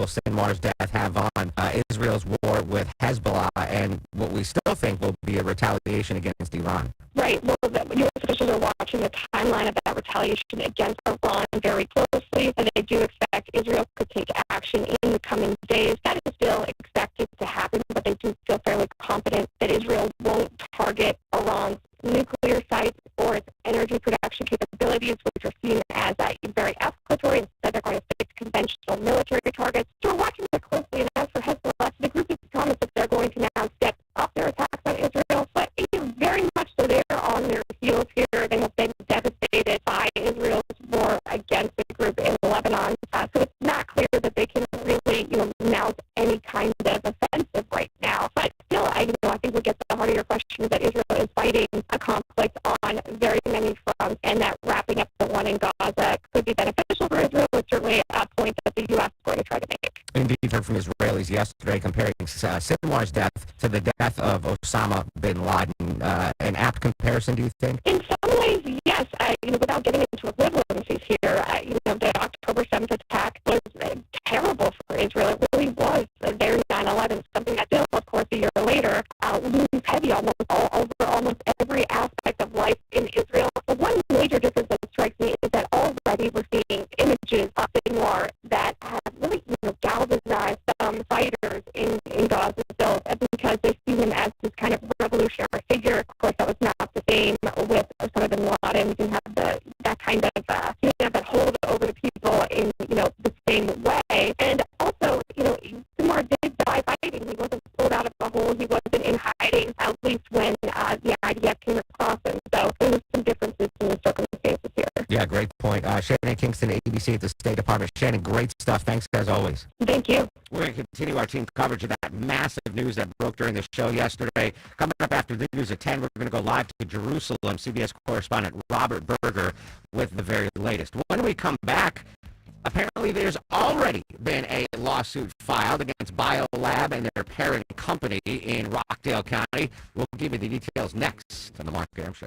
will Sinwar's death have on Israel's war with Hezbollah and what we still think will be a retaliation against Iran? Right. Well, the U.S. officials are watching the timeline of that retaliation against Iran very closely, and they do expect Israel could take action in the coming days. That is still expected to happen, but they do feel fairly confident that Israel won't target Iran's nuclear sites or its energy production capabilities, which are seen as very escalatory. Instead, they're going to stick to conventional military targets. So we're watching that closely. And as for Hezbollah, the group has promised that they're going to now step up their attacks on Israel, but very much so they're on their heels here. They have been devastated by Israel's war against the group in Lebanon. So it's not clear that they can really, mount any kind of offensive right now. But still, I think what gets at the heart of your question is that Israel is fighting a conflict on very many fronts, and that wrapping up the one in Gaza could be beneficial for Israel. It's certainly a point that the U.S. is going to try to make. Indeed, heard from Israelis yesterday comparing Sinwar's death to the death of Osama bin Laden. An apt comparison, do you think? In some ways, yes. Without getting into equivalencies here, the October 7th attack was terrible for Israel. It really was. Their 9/11, something that still, of course, a year later, looms heavy over almost every aspect of life in Israel. But one major difference that strikes me is that already we're seeing images of Sinwar that have really, galvanized some fighters in Gaza still, because they see him as this kind of revolutionary figure. Of course, that was not the same with Osama bin Laden. We didn't have that kind of, he didn't have that hold over the people in, the same way. And also, Sinwar did die fighting. He wasn't pulled out of the hole. He wasn't in hiding, at least when the IDF came across him. So there was some differences in the circumstances here. Yeah, great point. Shannon Kingston, ABC at the State Department. Shannon, great stuff. Thanks as always. Thank you. We're going to continue our team coverage of that massive news that broke during the show yesterday. Coming up after the news at 10, we're going to go live to Jerusalem. CBS correspondent Robert Berger with the very latest. When we come back, apparently there's already been a lawsuit filed against BioLab and their parent company in Rockdale County. We'll give you the details next on the Mark Graham Show.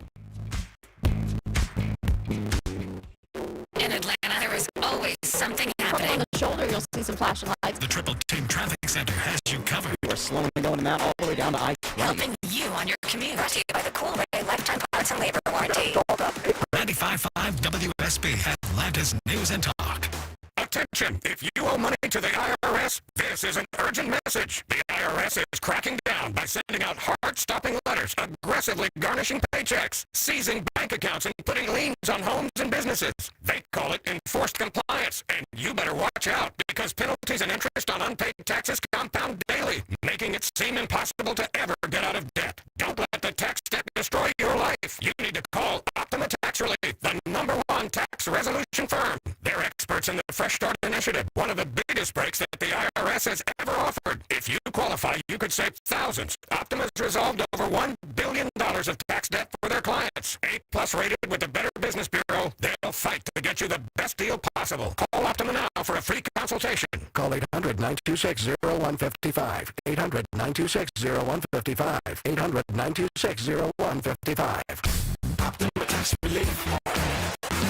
In Atlanta, there is always something happening. On the shoulder, you'll see some flashing lights. The Triple Team Traffic Center has you covered. We're slowing going in that all the way down to I-20. Helping you on your commute. Brought to you by the Cool Ray Lifetime Parts and Labor Warranty. 95.5 WSB, Atlanta's News and Talk. Attention! If you owe money to the IRS, this is an urgent message. The IRS is cracking down by sending out heart-stopping letters, aggressively garnishing paychecks, seizing bank accounts, and putting liens on homes and businesses. They call it enforced compliance, and you better watch out because penalties and interest on unpaid taxes compound daily, making it seem impossible to ever get out of debt. Don't let the tax debt destroy your life. You need to call Optima Tax Relief, the #1 tax resolution firm. They're experts in the Fresh Start Initiative, one of the biggest breaks that the IRS has ever offered. If you qualify, you could save thousands. Optima's resolved over $1 billion of tax debt for their clients. A+ rated with the Better Business Bureau. They'll fight to get you the best deal possible. Call Optima now for a free consultation. Call 800-926-0155. 800-926-0155. 800-926-0155. Optima Tax Relief.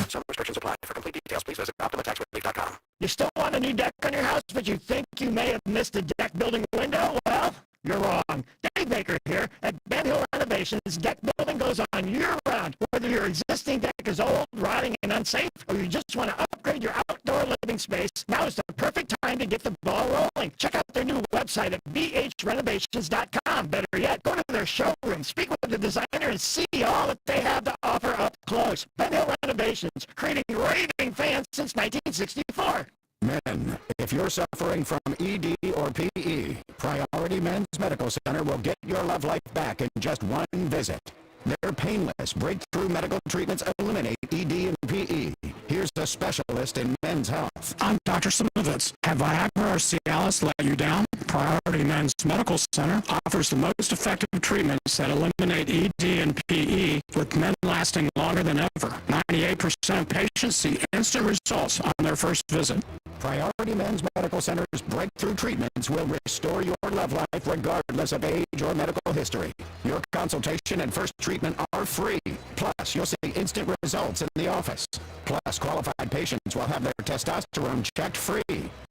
Some restrictions apply. For complete details, please visit OptimaTaxRelief.com. You still want a new deck on your house, but you think you may have missed a deck building window? Well, you're wrong. Dave Baker here at Ben Hill Renovations. Deck building goes on year-round. Whether your existing deck is old, rotting, and unsafe, or you just want to upgrade your outdoor living space, now is the perfect time to get the ball rolling. Check out their new website at bhrenovations.com. Better yet, go to their showroom, speak with the designer, and see all that they have to offer up close. Ben Hill Renovations, creating raving fans since 1964. Men, if you're suffering from ED or PE, Priority Men's Medical Center will get your love life back in just one visit. Their painless, breakthrough medical treatments eliminate ED and PE. Here's a specialist in men's health. I'm Dr. Simovitz. Have Viagra or Cialis let you down? Priority Men's Medical Center offers the most effective treatments that eliminate ED and PE, with men lasting longer than ever. 98% of patients see instant results on their first visit. Priority Men's Medical Center's breakthrough treatments will restore your love life regardless of age or medical history. Your consultation and first treatment are free. Plus, you'll see instant results in the office. Plus, qualified patients will have their testosterone checked free.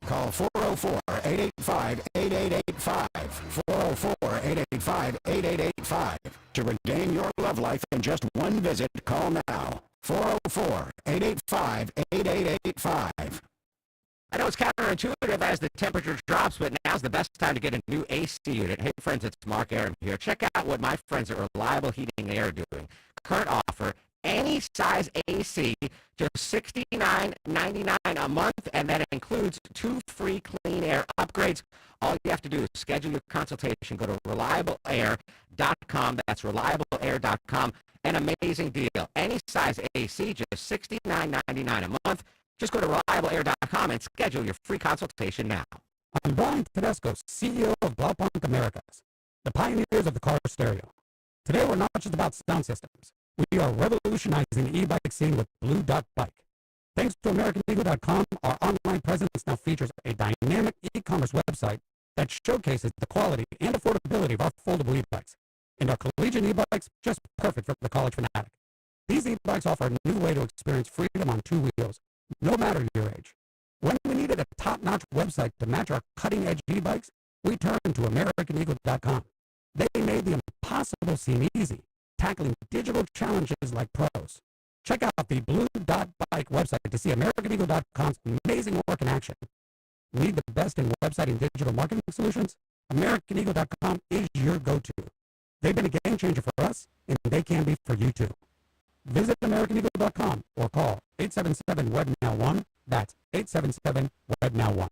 Call 404-885-8885. 404-885-8885. To regain your love life in just one visit, call now. 404-885-8885. I know it's counterintuitive as the temperature drops, but now's the best time to get a new AC unit. Hey friends, it's Mark Aram here. Check out what my friends at Reliable Heating and Air are doing. Current offer, any size AC, just $69.99 a month, and that includes 2 free clean air upgrades. All you have to do is schedule your consultation. Go to reliableair.com. That's reliableair.com. An amazing deal. Any size AC, just $69.99 a month. Just go to reliableair.com and schedule your free consultation now. I'm Brian Tedesco, CEO of Blaupunkt Americas, the pioneers of the car stereo. Today we're not just about sound systems. We are revolutionizing the e-bike scene with Blue Dot Bike. Thanks to AmericanEagle.com, our online presence now features a dynamic e-commerce website that showcases the quality and affordability of our foldable e-bikes. And our collegiate e-bikes, just perfect for the college fanatic. These e-bikes offer a new way to experience freedom on 2 wheels, no matter your age. When we needed a top-notch website to match our cutting-edge e-bikes, we turned to AmericanEagle.com. They made the impossible seem easy, tackling digital challenges like pros. Check out the Blue Dot Bike website to see AmericanEagle.com's amazing work in action. Need the best in website and digital marketing solutions? AmericanEagle.com is your go-to. They've been a game changer for us, and they can be for you too. Visit AmericanEagle.com or call 877-WEB-NOW-1. That's 877-WEB-NOW-1.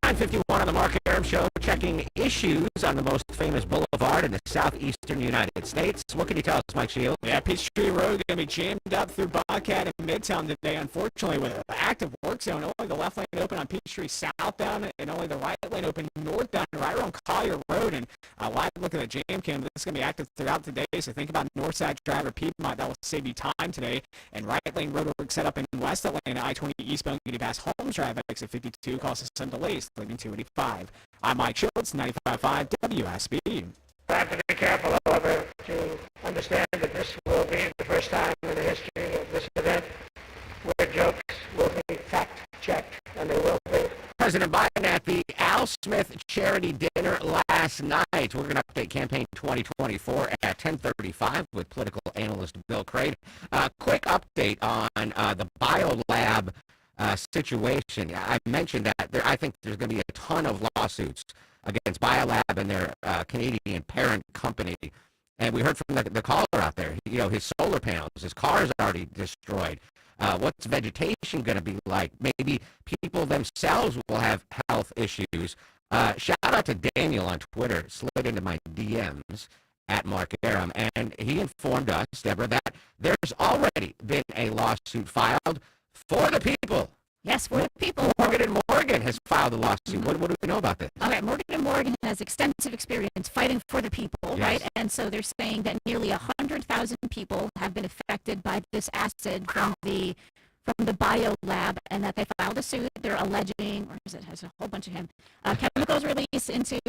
9:51 on the Mark Aram Show, checking issues on the most famous boulevard in the southeastern United States. What can you tell us, Mike Shield? Yeah, Peachtree Road going to be jammed up through Bobcat and Midtown today, unfortunately, with an active work zone. Only the left lane open on Peachtree southbound and only the right lane open northbound right around Collier Road. And a live look at the jam cam. This is going to be active throughout the day, so think about Northside Drive or Piedmont. That will save you time today. And right lane road work set up in West Atlanta, I-20 eastbound getting past Holmes Drive, exit 52, causes some delays, leaving 285. I'm Mike Schultz, 95.5 WSB. I have to be careful, however, to understand that this will be the first time in the history of this event where jokes will be fact-checked, and they will be. President Biden at the Al Smith charity dinner last night. We're going to update campaign 2024 at 10:35 with political analyst Bill Crane. Quick update on the BioLab situation. I mentioned that I think there's going to be a ton of lawsuits against BioLab and their Canadian parent company. And we heard from the caller out there. You know, his solar panels, his car is already destroyed. What's vegetation going to be like? Maybe people themselves will have health issues. Shout out to Daniel on Twitter, slid into my DMs at Mark Aram, and he informed us, Deborah, that there's already been a lawsuit filed for the people. Yes, for the people. Morgan & Morgan has filed a lawsuit. What do we know about this? All right, Morgan & Morgan has extensive experience fighting for the people, Yes. right? And so they're saying that nearly 100,000 people have been affected by this acid from the BioLab, and that they filed a suit. They're alleging, or is it has a whole bunch of chemicals released into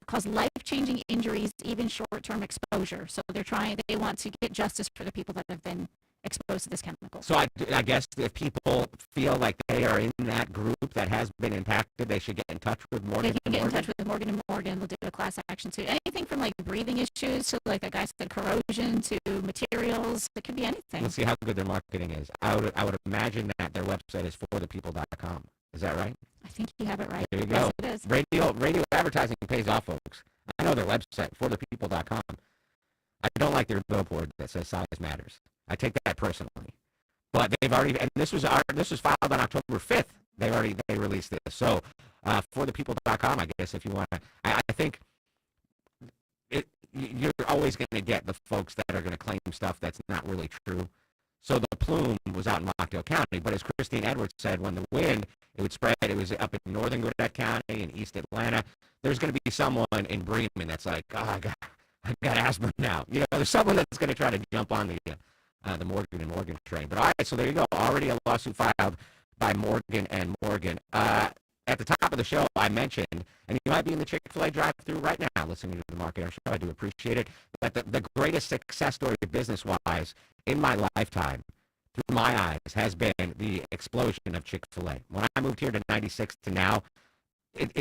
cause life-changing injuries, even short-term exposure. So they want to get justice for the people that have been exposed to this chemical. So I guess if people feel like they are in that group that has been impacted, they should get in touch with Morgan & Morgan? They can get in touch with Morgan & Morgan. They'll do a class action suit. Anything from like breathing issues to, like that guy said, corrosion to materials. It could be anything. Let's see how good their marketing is. I would imagine that their website is forthepeople.com. Is that right? I think you have it right. There you go. Yes, it is. Radio advertising pays off, folks. I know their website, forthepeople.com. I don't like their billboard that says size matters. I take that personally. But they've already, and this was filed on October 5th. They released this. So, forthepeople.com, I guess, if you want to. I think you're always going to get the folks that are going to claim stuff that's not really true. So the plume was out in Rockdale County, but as Christine Edwards said, when the wind, it would spread. It was up in northern Gwinnett County and East Atlanta. There's going to be someone in Bremen that's like, oh, I got asthma now. You know, there's someone that's going to try to jump on the Morgan & Morgan train. But all right, so there you go. Already a lawsuit filed by Morgan & Morgan. At the top of the show, I mentioned, and you might be in the Chick-fil-A drive-thru right now listening to the Mark Aram Show. I do appreciate it. But the greatest success story business-wise in my lifetime, through my eyes, has been the explosion of Chick-fil-A. When I moved here to 96 to now,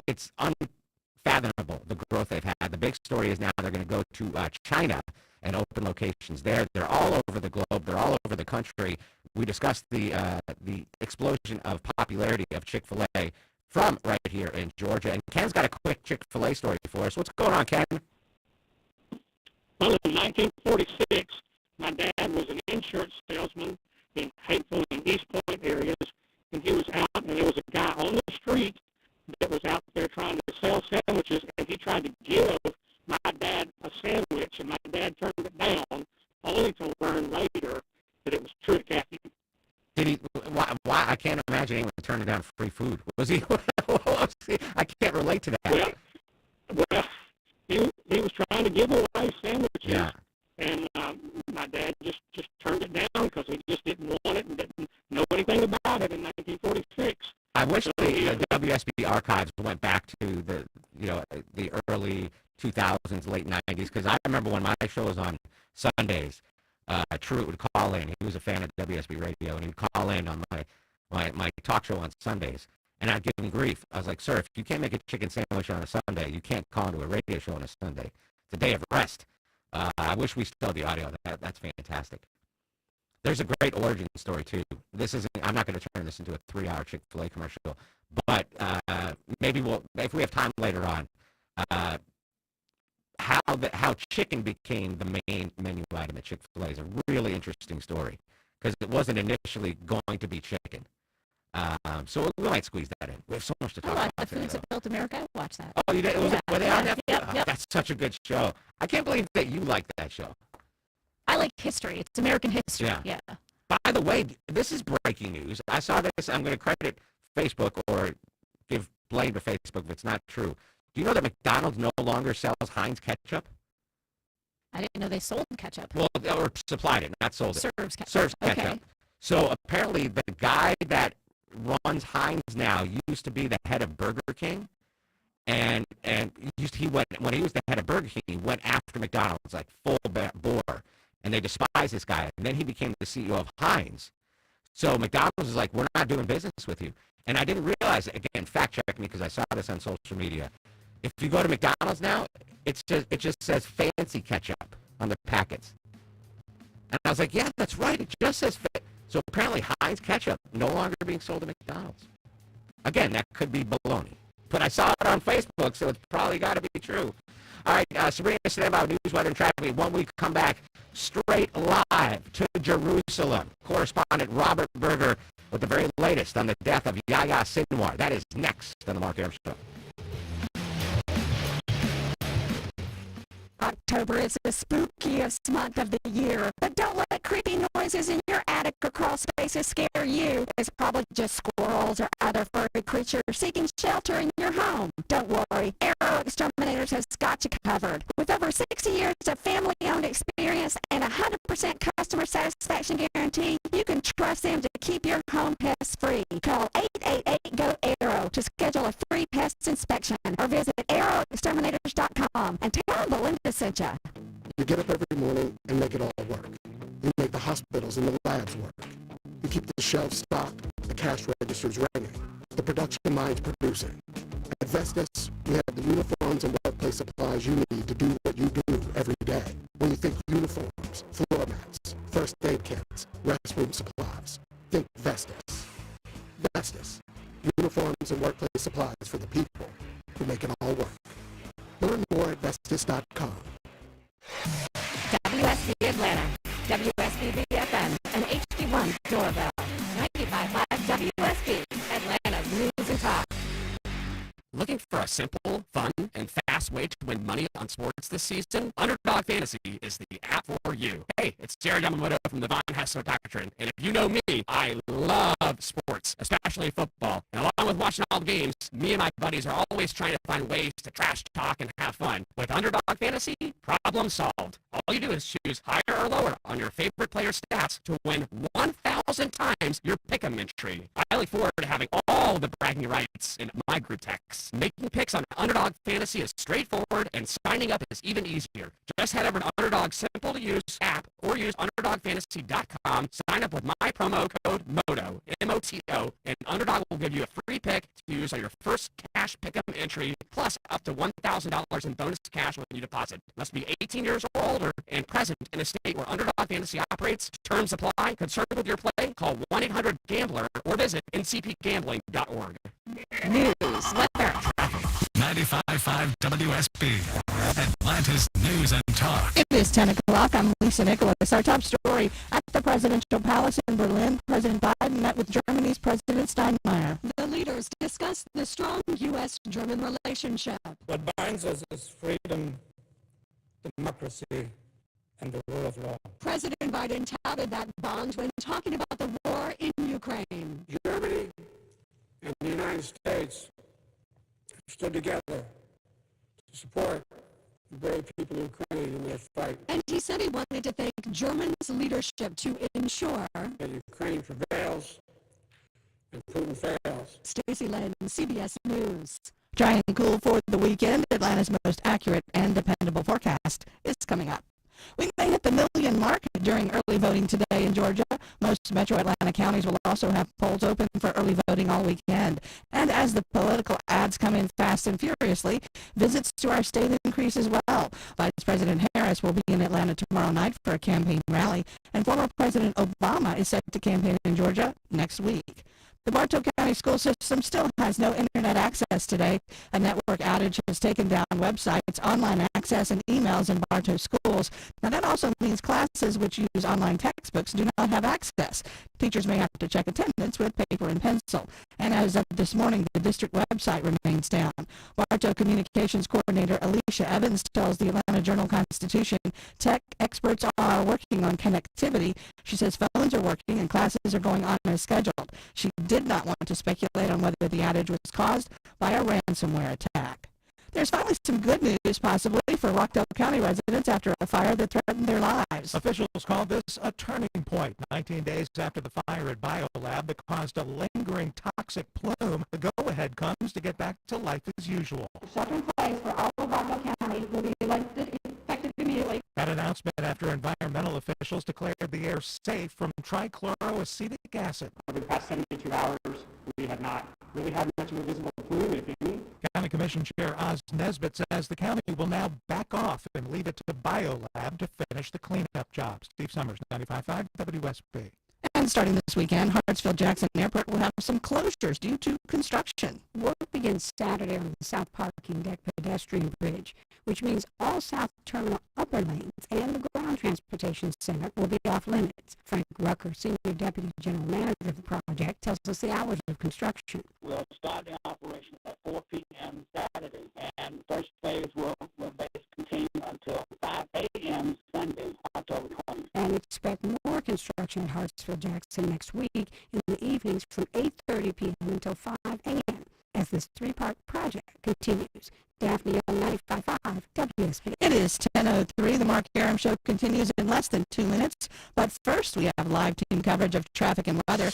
it's unfathomable, the growth they've had. The big story is now they're going to go to China and open locations there. They're all over the globe. They're all over the country. We discussed the explosion of popularity of Chick-fil-A from right here in Georgia. And Ken's got a quick Chick-fil-A story for us. What's going on, Ken? Well, in 1946, my dad was an insurance salesman in Hateville and East Point areas, and he was out, and there was a guy on the street that was out there trying to sell sandwiches, and he tried to give my dad a sandwich, and my dad turned it down, only to learn later that it was Truett Cathy. Did he? Why? I can't imagine anyone turning down free food. Was he? I can't relate to that. Well, he was trying to give away sandwiches, yeah. And my dad just turned it down because he just didn't want it and didn't know anything about it in 1946. I wish the WSB archives went back to the early 2000s, late 90s, because I remember when my show was on Sundays, Truett would call in. He was a fan of WSB Radio, and he'd call in on my talk show on Sundays, and I'd give him grief. I was like, sir, if you can't make a chicken sandwich on a Sunday, you can't call into a radio show on a Sunday. It's a day of rest. I wish we still had the audio. That's fantastic. There's a great origin story, too. I'm not going to turn this into a 3-hour Chick-fil-A commercial, but maybe if we have time later on, how chicken became the main menu item at Chick-fil-A is a really interesting story, because it wasn't initially going to be chicken. So we might squeeze that in. We have so much to talk about. The Foods That Built America. I watched that. Oh, you did? Were they on Netflix? Yep. That's such a good show. I can't believe that you like that show. I like history. It's American history. Yeah. By the way, this is breaking news. I saw this. I'm going to credit Facebook or give blame to Facebook if it's not true. Do you know that McDonald's no longer sells Heinz ketchup? I didn't know they sold ketchup. Well, or supplied it, not sold it. Serves ketchup. Serves ketchup. Okay. So apparently the guy that runs Heinz now used to be the head of Burger King. And when he was the head of Burger King, he went after McDonald's like full bore. And they despised this guy. And then he became the CEO of Heinz. So McDonald's was like, we're not doing business with you. And I didn't realize, again, fact check me because I saw this on social media. If you go to McDonald's now, it just says fancy ketchup on the packets. And I was like, yeah, that's right. It just says So apparently Heinz ketchup no longer being sold at McDonald's. Again, that could be baloney. But I saw it on Facebook, so it's probably got to be true. All right, Sabrina, today about news, weather, and traffic. 1 week, come back straight live to Jerusalem. Correspondent Robert Berger with the very latest on the death of Yahya Sinwar. That is next on the Mark Arum Show. October is the spookiest month of the year, but don't let creepy noises in your attic or crawl spaces scare you. It's probably just squirrels or other furry creatures seeking shelter in your home. Don't worry, Arrow Exterminators has got you covered. With over 60 years of family-owned experience and 100% customer satisfaction guarantee, you can trust them to keep your home pests free. Call 888-GO-ARROW to schedule a free pest inspection or visit arrowexterminators.com and tell them Belinda sent you. You get up every morning and make it all work. You make the hospitals and the labs work. You keep the shelves stocked, the cash registers ringing, the production lines producing. At Vestas, we have the uniforms and workplace supplies you need to do what you do every day. When you think uniforms, floor mats, first aid kits, restroom supplies, think Vestas. Vestas, uniforms and workplace supplies for the people who make it all work. Learn more at Vestas.com. WSB Atlanta, WSB BFM, and HD1 Doorbell. 95.5 WSB, Atlanta's News and Talk. Looking for a simple, fun, and fast way to win money on sports this season? Underdog Fantasy is the app for you. Hey, it's Jerry Yamamoto from the Von Hassler Doctrine, and if you know me, I love sports, especially football. And along with watching all the games, me and my buddies are always trying to find ways to trash talk and have fun. With Underdog Fantasy, problem solved. All you do is choose higher or lower on your favorite player's stats to win $1,000 1,000 times your pick'em entry. I look forward to having all the bragging rights in my group text. Making picks on Underdog Fantasy is straightforward, and signing up is even easier. Just head over to Underdog's simple-to-use app or use UnderdogFantasy.com. Sign up with my promo code MOTO, M-O-T-O, and Underdog will give you a free pick to use on your first cash pick'em entry, plus up to $1,000 in bonus cash when you deposit. Must be 18 years or older and present in a state where Underdog Fantasy operates. Terms apply. Concerned with your play? Call 1-800-GAMBLER or visit ncpgambling.org. News, weather, 95.5 WSB, Atlanta's News and Talk. It is 10 o'clock. I'm Lisa Nicholas. Our top story at the presidential palace in Berlin. President Biden met with Germany's President Steinmeier. The leaders discussed the strong U.S.-German relationship. What binds us is freedom, democracy, and the rule of law. President Biden touted that bond when talking about the war in Ukraine. Germany and the United States stood together to support the brave people of Ukraine in their fight. And he said he wanted to thank Germany's leadership to ensure that Ukraine prevails and Putin fails. Stacey Lynn, CBS News. Dry and cool for the weekend. Atlanta's most accurate and dependable forecast is coming up. We may hit the million mark during early voting today in Georgia. Most metro Atlanta counties will also have polls open for early voting all weekend. And as the political ads come in fast and furiously, visits to our state increase as well. Vice President Harris will be in Atlanta tomorrow night for a campaign rally, and former President Obama is set to campaign in Georgia next week. The Bartow County school system still has no internet access today. A network outage has taken down websites, online access, and emails in Bartow schools. Now, that also means classes which use online textbooks do not have access. Teachers may have to check attendance with paper and pencil. And as of this morning, the district website remains down. Bartow Communications Coordinator Alicia Evans tells the Atlanta Journal-Constitution tech experts are working on connectivity. She says phones are working and classes are going on as scheduled. She did not want to speculate on whether the outage was caused by a ransomware attack. There's finally some good news, possibly, for Rockdale County residents after a fire that threatened their lives. Officials call this a turning point. 19 days after the fire at BioLab that caused a lingering toxic plume, the go-ahead comes to get back to life as usual. Shelter in place for all of Rockdale County will be effective immediately. That announcement after environmental officials declared the air safe from trichloroacetic acid. Over the past 72 hours, we have not really had much of a visible plume, if any. County Commission Chair Oz Nesbitt says the county will now back off and leave it to BioLab to finish the cleanup job. Steve Summers, 95.5 WSB. And starting this weekend, Hartsfield-Jackson Airport will have some closures due to construction. Work begins Saturday on the South Parking Deck pedestrian bridge, which means all South Terminal upper lanes and the Ground Transportation Center will be off limits. Frank Rucker, Senior Deputy General Manager of the project, tells us the hours of construction. We'll start the operation at 4 p.m. Saturday, and first phase will basically continue until 5 a.m. Sunday, October 20th. And expect more construction at Hartsfield-Jackson next week in the evenings from 8:30 p.m. until 5 a.m. as this three-part project continues. Daphne Young, 95.5 WSB. It is 10:03. The Mark Aram Show continues in less than 2 minutes. But first, we have live team coverage of traffic and weather.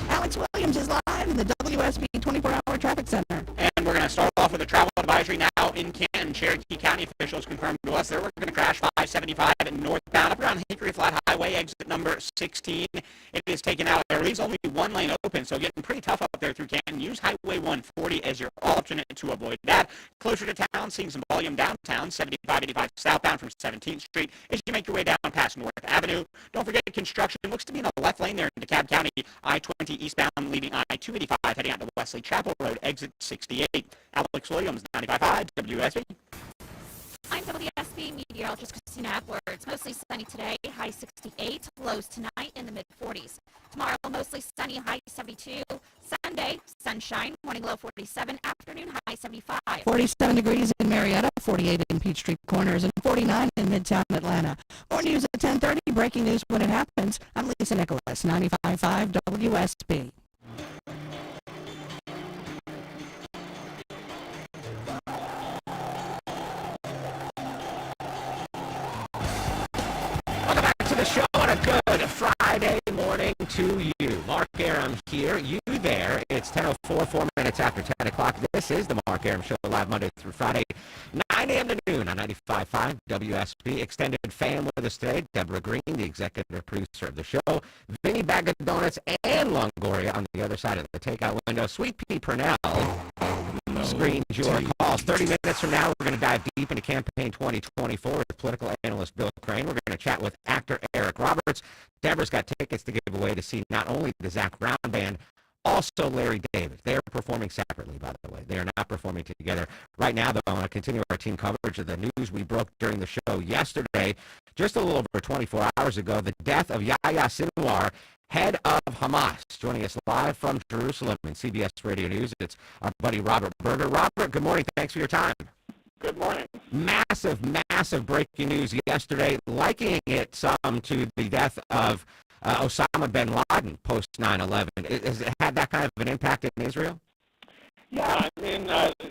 Alex Williams is live in the WSB 24-hour traffic center. And we're going to start off with a travel advisory now in Canton. Cherokee County officials confirmed to us that we're going to crash 575 northbound up around Hickory Flat Highway, exit number 16. It is taken out. There leaves only one lane open, so getting pretty tough up there through Canton. Use Highway 140 as your alternate to avoid that. Closer to town, seeing some volume downtown, 7585 southbound from 17th Street as you make your way down past North Avenue. Don't forget construction looks to be in the left lane there in DeKalb County. I-20 eastbound leaving I-285 heading out to Wesley Chapel Road, exit 68. Alex Williams, 95.5 WSB. I'm WSB meteorologist Christina Edwards. Mostly sunny today, high 68. Lows tonight in the mid-40s. Tomorrow, mostly sunny, high 72. Sunday, sunshine, morning low 47, afternoon high 75. 47 degrees in Marietta, 48 in Peachtree Corners, and 49 in Midtown Atlanta. More news at 10:30. Breaking news when it happens. I'm Lisa Nicholas, 95.5 WSB. Welcome back to the show and a good Friday morning to you. Arum here, you there. It's 10:04, 4 minutes after 10 o'clock. This is the Mark Arum Show, live Monday through Friday, 9 a.m. to noon on 95.5 WSB. Extended fam with us today, Deborah Green, the executive producer of the show, Vinny Bag of Donuts, and Longoria on the other side of the takeout window. Sweet Pea Purnell screens your calls. 30 minutes from now, we're going to dive deep into campaign 2024 with political analyst Bill Crane. We're going to chat with actor Eric Roberts. Deborah's got tickets to give away to see not only the Zac Brown Band, also Larry David. They are performing separately, by the way. They are not performing together. Right now, though, I want to continue our team coverage of the news we broke during the show yesterday. Just a little over 24 hours ago, the death of Yahya Sinwar, head of Hamas. Joining us live from Jerusalem in CBS Radio News, it's our buddy Robert Berger. Robert, good morning. Thanks for your time. Good morning. Massive breaking news yesterday, likening it some to the death of Osama bin Laden post 9/11. Has it had that kind of an impact in Israel? Yeah, I mean,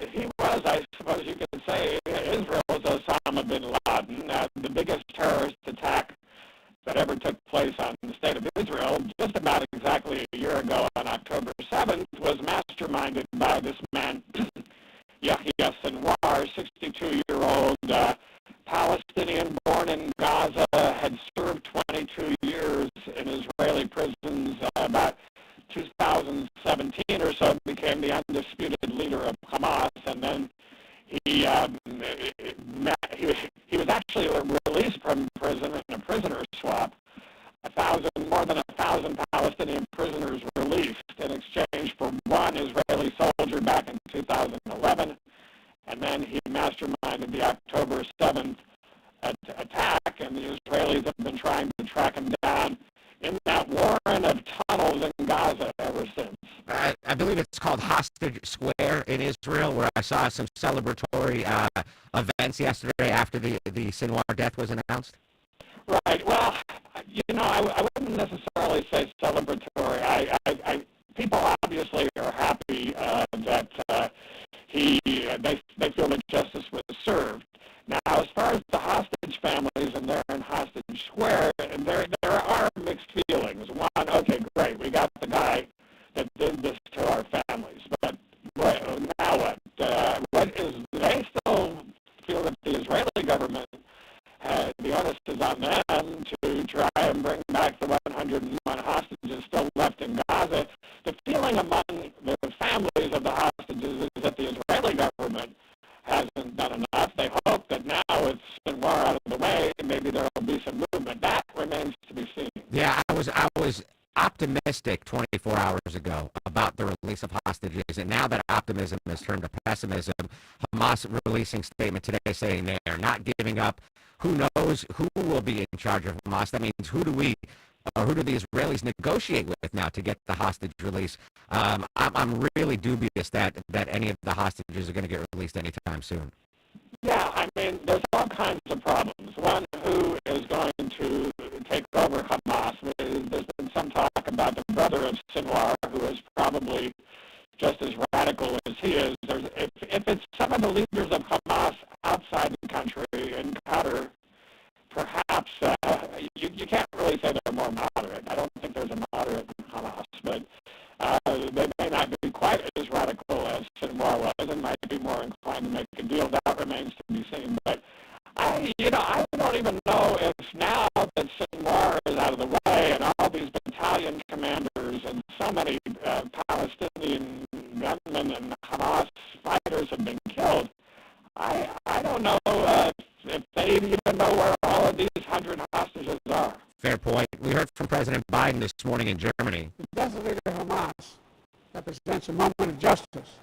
he was, I suppose you could say, Israel was Osama bin Laden, the biggest terrorist attack that ever took place on the state of Israel just about exactly a year ago on October 7th was masterminded by this man, Yahya Sinwar, 62-year-old Palestinian born in Gaza, had served 22 years in Israeli prisons. About 2017 or so became the undisputed leader of Hamas, and then he was actually released from prison in a prisoner swap. More than 1,000 Palestinian prisoners released in exchange for one Israeli soldier back in 2011, and then he masterminded the October 7th attack, and the Israelis have been trying to track him down in that warren of tunnels in Gaza ever since. I believe it's called Hostage Square in Israel, where I saw some celebratory events yesterday after the Sinwar death was announced. Right. Well, I wouldn't necessarily say celebratory. People obviously are happy that they feel that justice was served. Now, as far as the hostage families and they're in Hostage Square, there are mixed feelings. One, okay, great, we got the guy that did this to our families, but now what? They still feel that the Israeli government, the onus is on them to try and bring back the 101 hostages still left in Gaza. The feeling among the families of the hostages is that the Israeli government hasn't done enough. They hope that now it's Sinwar out of the way, maybe there will be some movement. That remains to be seen. Yeah, I was optimistic 24 hours ago about the release of hostages, and now that optimism has turned to pessimism. Hamas releasing statement today saying they are not giving up. Who knows who will be in charge of Hamas? That means who do the Israelis negotiate with now to get the hostage release? I'm really dubious that any of the hostages are going to get released anytime soon. Yeah, I mean, there's all kinds of problems. One, who is going to take over Hamas? There's been some talk about the brother of Sinwar, who is probably just as radical as he is. If it's some of the leaders of Hamas outside the country in Qatar, perhaps you can't really say they're more moderate. I don't think there's a moderate in Hamas, but they may not be quite as radical as Sinwar was and might be more inclined to make a deal. That remains to be seen. But I don't even know if now that Sinwar is out of the way and all these battalion commanders and so many Palestinian gunmen and Hamas fighters have been killed, I don't know if they even know where all of these 100 hostages are. Fair point. We heard from President Biden this morning in Germany. The death of leader of Hamas represents a moment of justice.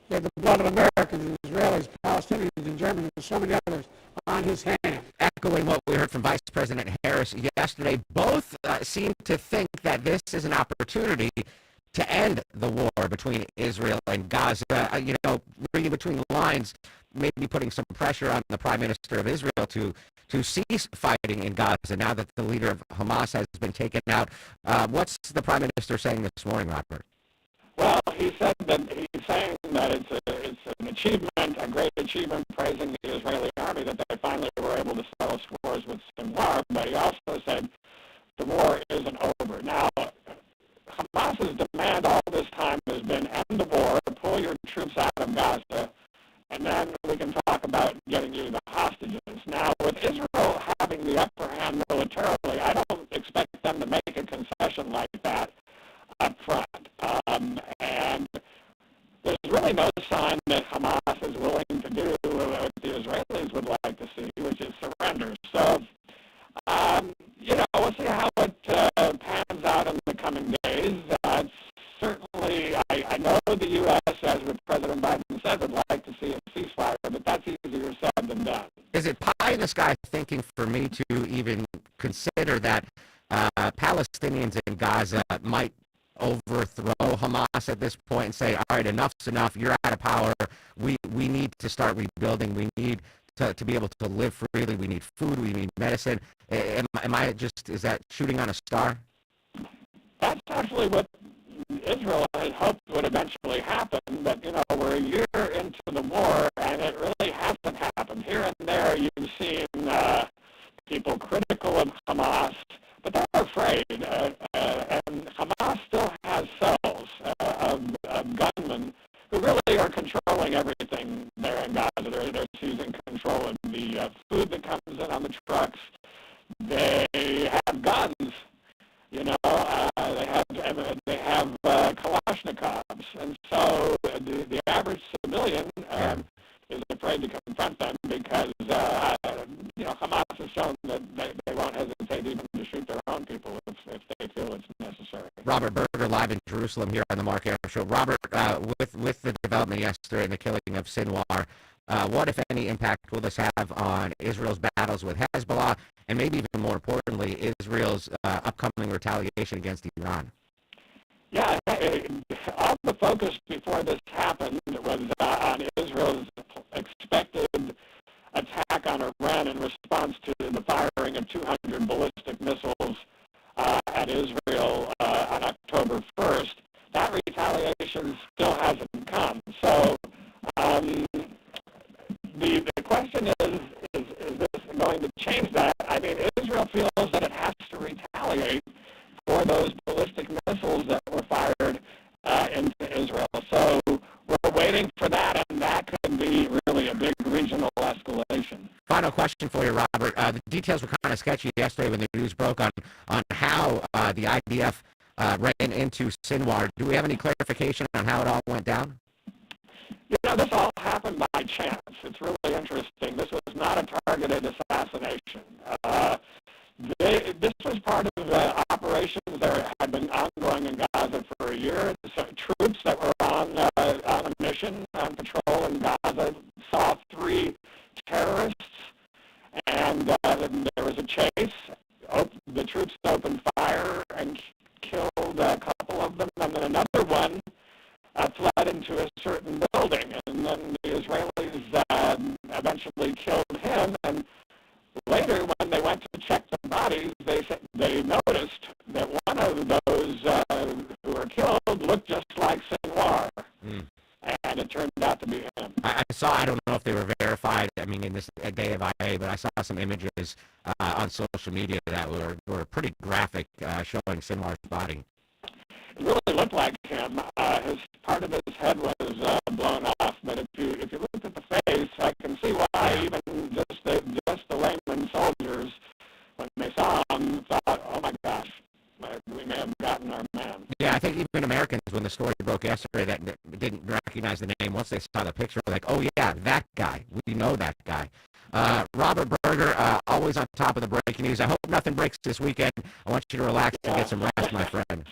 He had the blood of Americans, Israelis, Palestinians, and Germans, and so many others on his hands. Echoing what we heard from Vice President Harris yesterday, both seem to think that this is an opportunity to end the war between Israel and Gaza. Reading between the lines, maybe putting some pressure on the Prime Minister of Israel to cease fighting in Gaza now that the leader of Hamas has been taken out. What's the Prime Minister saying this morning, Robert? Well, he said that he's saying that it's an achievement, a great achievement, praising the Israeli army that they finally were able to settle scores with Sinwar. But he also said the war isn't over. Now, Hamas's demand all this time has been end the war, pull your troops out of Gaza, and then we can talk about getting you the hostages. Now, with Israel having the upper hand militarily, I don't expect them to make a concession like that up front. And there's really no sign that Hamas is willing to do what the Israelis would like to see, which is surrender. So, we'll see how it pans out in the coming days. Certainly, I know the U.S., as with President Biden said, would like to see a ceasefire, but that's easier said than done. Is it pie in the sky thinking for me to even consider that Palestinians in Gaza might overthrow Hamas at this point and say, all right, enough's enough, you're out of power, we need to start rebuilding, we need to be able to live freely, we need food, we need medicine. Is that shooting on a star? That's actually what Israel had hoped would eventually happen, but, we're a year into the war, and it really hasn't happened. Here and there, you've seen people critical of Hamas, but they're afraid, and Hamas still has cells of gunmen who really are controlling everything there in Gaza. They're seizing control of the food that comes in on the trucks. They have guns. They have Kalashnikovs, and so the average civilian is afraid to confront them because Hamas has shown that they won't hesitate even to shoot their own people if they feel it's necessary. Robert Berger, live in Jerusalem here on the Mark Arum Show. Robert, with the development yesterday and the killing of Sinwar, what, if any, impact will this have on Israel's battles with Hezbollah, and maybe even more importantly, Israel's upcoming retaliation against Iran? Yeah, all the focus before this happened was on Israel's expected attack on Iran in response to the firing of 200 ballistic missiles at Israel on October 1st. That retaliation still hasn't come. So the question is this going to change that? I mean, Israel feels that it has to retaliate for those ballistic missiles that were fired into Israel. So we're waiting for that, and that could be really a big regional escalation. Final question for you, Robert. The details were kind of sketchy yesterday when the news broke on how the IDF ran into Sinwar. Do we have any clarification on how it all went down? This all happened by chance. It's really interesting. This was not a targeted assassination. This was part of operations that had been ongoing in Gaza for a year. So troops that were on a mission, on patrol in Gaza, saw 3 terrorists, and there was a chase. The troops opened fire and killed a couple of them, and then another one fled into a certain building, and then the Israelis eventually killed him, and later when they went to check the bodies, they noticed that one of those who were killed looked just like Sinwar, and it turned out to be him. I don't know if they were verified, in this day of IA, but I saw some images on social media that were pretty graphic, showing Sinwar's body. It really looked like him. Part of his head was blown off, but if you looked at the face, I can see why even just the layman soldiers, when they saw him, thought, oh my gosh, we may have gotten our man. Yeah, I think even Americans, when the story broke yesterday, that didn't recognize the name, once they saw the picture, were like, oh yeah, that guy. We know that guy. Robert Berger, always on top of the breaking news. I hope nothing breaks this weekend. I want you to relax and get some rest, my friend.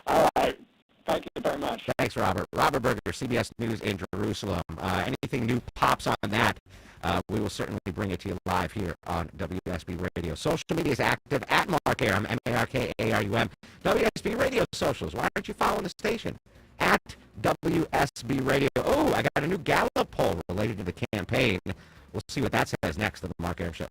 All right. Thank you very much. Thanks, Robert. Robert Berger, CBS News in Jerusalem. Anything new pops on that, we will certainly bring it to you live here on WSB Radio. Social media is active at Mark Arum, MarkArum. WSB Radio socials. Why aren't you following the station? At WSB Radio. Oh, I got a new Gallup poll related to the campaign. We'll see what that says next on the Mark Arum Show.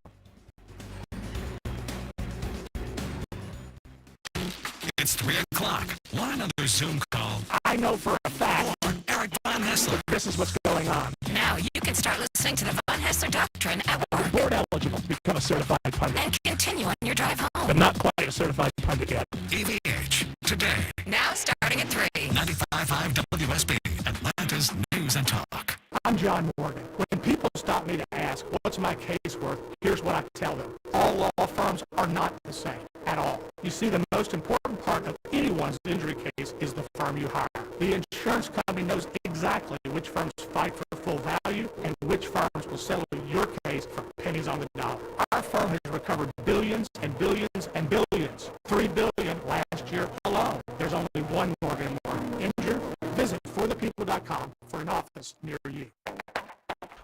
It's 3 o'clock. Want another Zoom call? I know for a fact. Or Eric Von Haessler. This is what's going on. Now you can start listening to the Von Haessler Doctrine at work. Board eligible to become a certified pundit. And continue on your drive home. But not quite a certified pundit yet. EVH, today. Now start Starting at 3. 95.5 WSB, Atlanta's News and Talk. I'm John Morgan. When people stop me to ask, what's my case worth, here's what I tell them. All law firms are not the same at all. You see, the most important part of anyone's injury case is the firm you hire. The insurance company knows exactly which firms fight for full value and which firms will settle your case for pennies on the dollar. Our firm has recovered billions and billions and billions. $3 billion last year alone. There's only one Morgan & Morgan. Injured? Visit forthepeople.com for an office near you.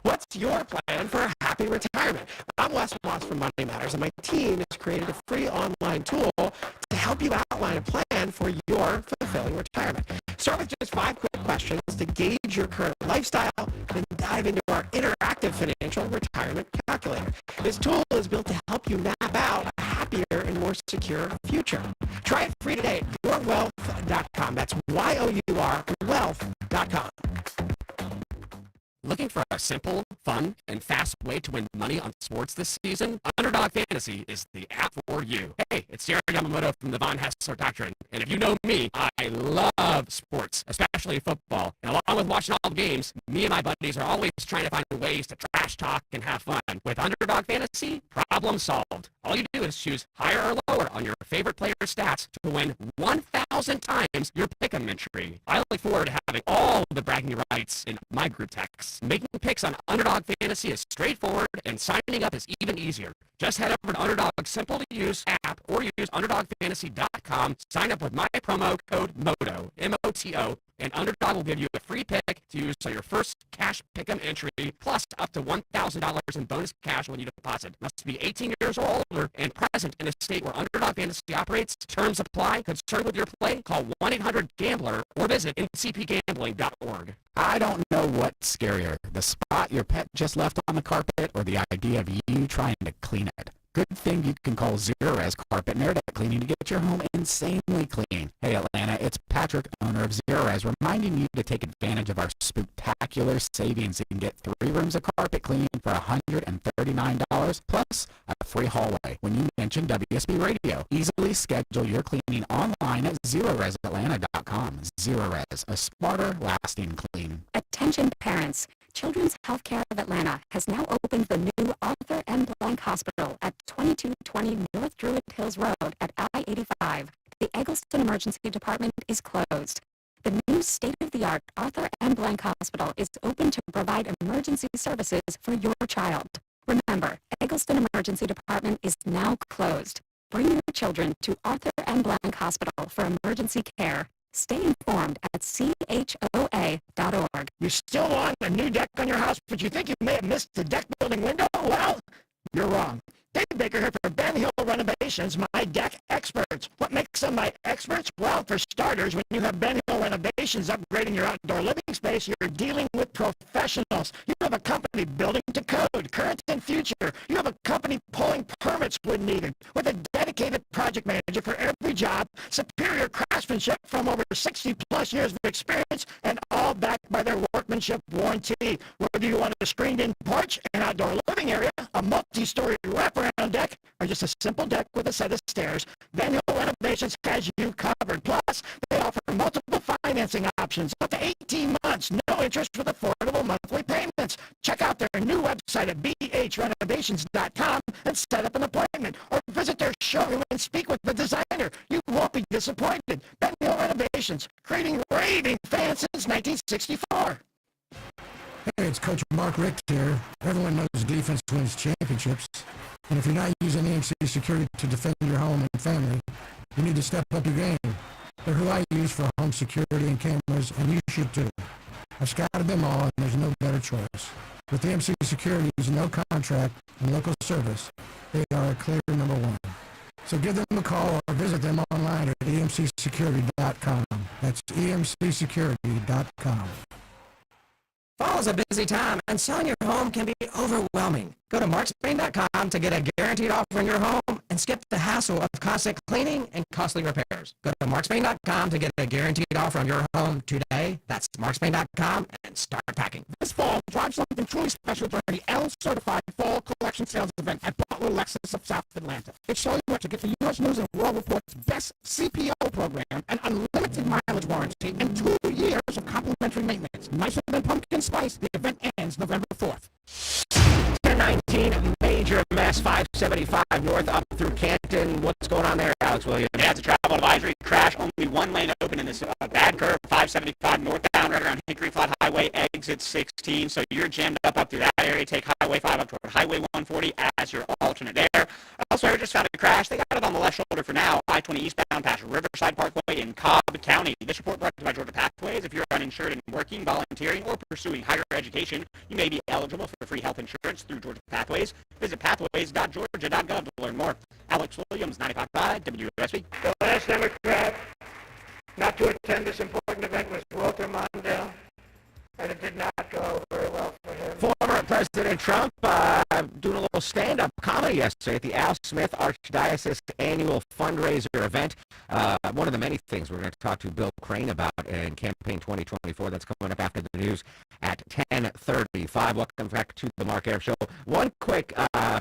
What's your plan for a happy retirement? I'm Wes Moss from Money Matters, and my team has created a free online tool to help you outline a plan for your fulfilling retirement. Start with just 5 quick questions to gauge your current lifestyle, then dive into our interactive financial retirement calculator. This tool is built to help you map out a happier and more secure future. Try it free today at yourwealth.com. That's Y-O-U-R, wealth.com. Looking for a simple, fun, and fast way to win money on sports this season? Underdog Fantasy is the app for you. Hey, it's Sarah Yamamoto from the Von Hassler Doctrine. And if you know me, I love sports, especially football. And along with watching all the games, me and my buddies are always trying to find ways to trash talk and have fun. With Underdog Fantasy, problem solved. All you do is choose higher or lower on your favorite player's stats to win 1,000 times your pick'em entry. I look forward to having all the bragging rights in my group text. Making picks on Underdog Fantasy is straightforward, and signing up is even easier. Just head over to Underdog's simple-to-use app or use UnderdogFantasy.com. Sign up with my promo code MOTO, M-O-T-O, and Underdog will give you a free pick to use on your first cash pick'em entry, plus up to $1,000 in bonus cash when you deposit. Must be 18 years or older and present in a state where Underdog Fantasy operates. Terms apply. Concerned with your play? Call 1-800-GAMBLER or visit ncpgambling.org. I don't know what's scarier, the spot your pet just left on the carpet or the idea of you trying to clean it. Good thing you can call Zerorez Carpet and Air Deck Cleaning to get your home insanely clean. Hey Atlanta, it's Patrick, owner of Zerorez, reminding you to take advantage of our spectacular savings and get 3 rooms of carpet cleaning for $139 plus a free hallway when you mention WSB Radio. Easily schedule your cleaning online at ZerorezAtlanta.com. Zerorez, a smarter, lasting clean. Attention parents. Children's Healthcare of Atlanta has now opened the new Arthur M. Blank Hospital at 2220 North Druid Hills Road at I-85. The Eggleston Emergency Department is closed. The new state-of-the-art Arthur M. Blank Hospital is open to provide emergency services for your child. Remember, Eggleston Emergency Department is now closed. Bring your children to Arthur M. Blank Hospital for emergency care. Stay informed at choa.org. You still want a new deck on your house, but you think you may have missed the deck building window? Well, you're wrong. Dave Baker here for Ben Hill Renovations, my deck experts. What makes them my experts? Well, for starters, when you have Ben Hill Renovations upgrading your outdoor living space, you're dealing with professionals. You have a company building to code, current and future. You have a company pulling permits when needed, with a dedicated project manager for every job, superior craftsmanship from over 60-plus years of experience, and all backed by their workmanship warranty. Whether you want a screened-in porch, an outdoor living area, a multi-story wraparound deck, or just a simple deck with a set of stairs, Ben Hill Renovations has you covered. Plus, they offer multiple financing options, up to 18 months, no interest with affordable monthly payments. Check out their new website at bhrenovations.com and set up an appointment, or visit their showroom and speak with the designer. You won't be disappointed. Ben Hill Renovations, creating raving fans since 1964. Hey, it's Coach Mark Richt here. Everyone knows defense wins championships. And if you're not using EMC Security to defend your home and family, you need to step up your game. They're who I use for home security and cameras, and you should too. I've scouted them all, and there's no better choice. With EMC Security's no contract and local service, they are a clear number one. So give them a call or visit them online at emcsecurity.com. That's emcsecurity.com. Fall is a busy time, and selling your home can be overwhelming. Go to markspain.com to get a guaranteed offer on your home and skip the hassle of constant cleaning and costly repairs. Go to markspain.com to get a guaranteed offer on your home today. That's markspain.com and start packing. This fall, drive something truly special during the L-Certified Fall Collection Sales Event at Butler Lexus of South Atlanta. It's showing what to get the U.S. News and World Report's best CPO program and unlimited mileage warranty warranty and 2 years of complimentary maintenance. Nicer than pumpkin spice. The event ends November 4th. 1019 Major Mass 575 north up through Canton. What's going on there, Alex Williams? Yeah, it's a travel advisory. Crash, only one lane open in this bad curve, 575 northbound, right around Hickory Flat Highway, exit 16. So you're jammed up through that area. Take Highway 5 up toward Highway 140 as your alternate there. Elsewhere, just found a crash. They got it on the left shoulder for now. I-20 eastbound past Riverside Parkway in Cobb County. This report brought to you by Georgia Pathways. If you're uninsured and working, volunteering, or pursuing higher education, you may be eligible for free health insurance through Georgia Pathways. Visit pathways.georgia.gov to learn more. Alex Williams, 95.5 WSB. The last Democrat not to attend this important event was Walter Mondale, and it did not go very well for him. Former President Trump doing a little stand-up comedy yesterday at the Al Smith Archdiocese annual fundraiser event. One of the many things we're going to talk to Bill Crane about in Campaign 2024. That's coming up after the news at 10:35. Welcome back to the Mark Arum Show. One quick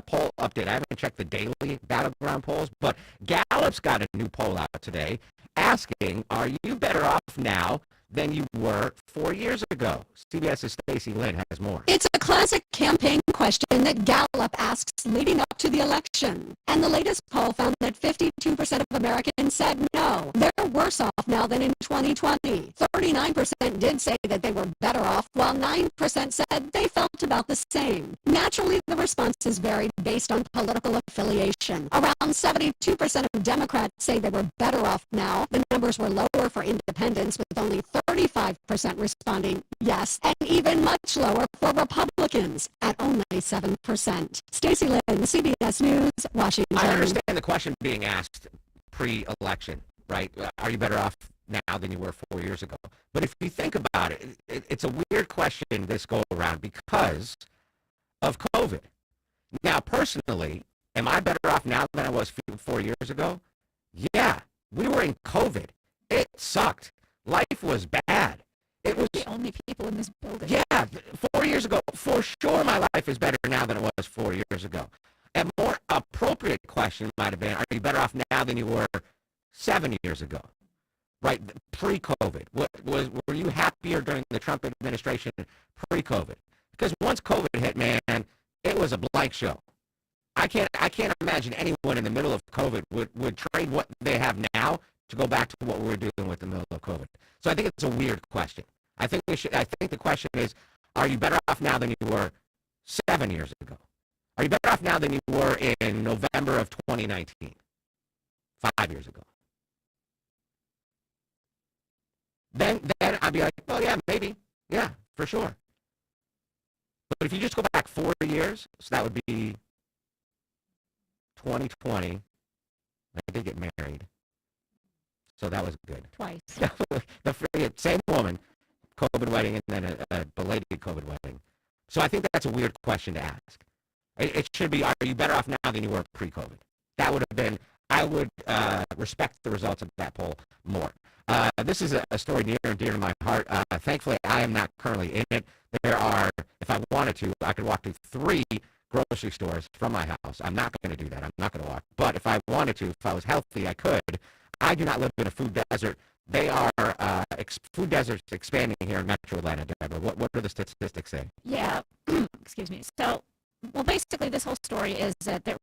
poll update. I haven't checked the daily battleground polls, but Gallup's got a new poll out today asking, are you better off now than you were 4 years ago? CBS's Stacey Lynn has more. It's a classic campaign question that Gallup asks leading up to the election. And the latest poll found that 52% of Americans said no. They're worse off now than in 2020. 39% did say that they were better off, while 9% said they felt about the same. Naturally, the responses varied based on political affiliation. Around 72% of Democrats say they were better off now. The numbers were lower for independents, with only 35% responding yes, and even much lower for Republicans at only 7%. Stacey Lynn, CBS News, Washington. I understand the question being asked pre-election, right? Are you better off now than you were 4 years ago? But if you think about it, it's a weird question this go around because of COVID. Now, personally, am I better off now than I was 4 years ago? Yeah, we were in COVID. It sucked. Life was bad. It was the only people in this building. Yeah, 4 years ago, for sure my life is better now than it was 4 years ago. A more appropriate question might have been, are you better off now than you were 7 years ago? Right, pre-COVID. Were you happier during the Trump administration pre-COVID? Because once COVID hit, man, it was a blank show. I can't imagine anyone in the middle of COVID would trade what they have now to go back to what we were doing with the middle of COVID. So I think it's a weird question. I think the question is, are you better off now than you were 7 years ago? Are you better off now than you were in November of 2019? 5 years ago. Then I'd be like, well, yeah, maybe. Yeah, for sure. But if you just go back 4 years, so that would be 2020. I did get married. So that was good. Twice. The same woman, COVID wedding, and then a belated COVID wedding. So I think that's a weird question to ask. It should be, are you better off now than you were pre-COVID? That would have been, I would respect the results of that poll more. This is a story near and dear to my heart. Thankfully, I am not currently in it. There are, if I wanted to, I could walk to 3 grocery stores from my house. I'm not going to do that. I'm not going to walk. But if I wanted to, if I was healthy, I could. I do not live in a food desert. They are food deserts expanding here in Metro Atlanta, Deborah. What do the statistics say? Yeah, excuse me. So, well, basically, this whole story is that the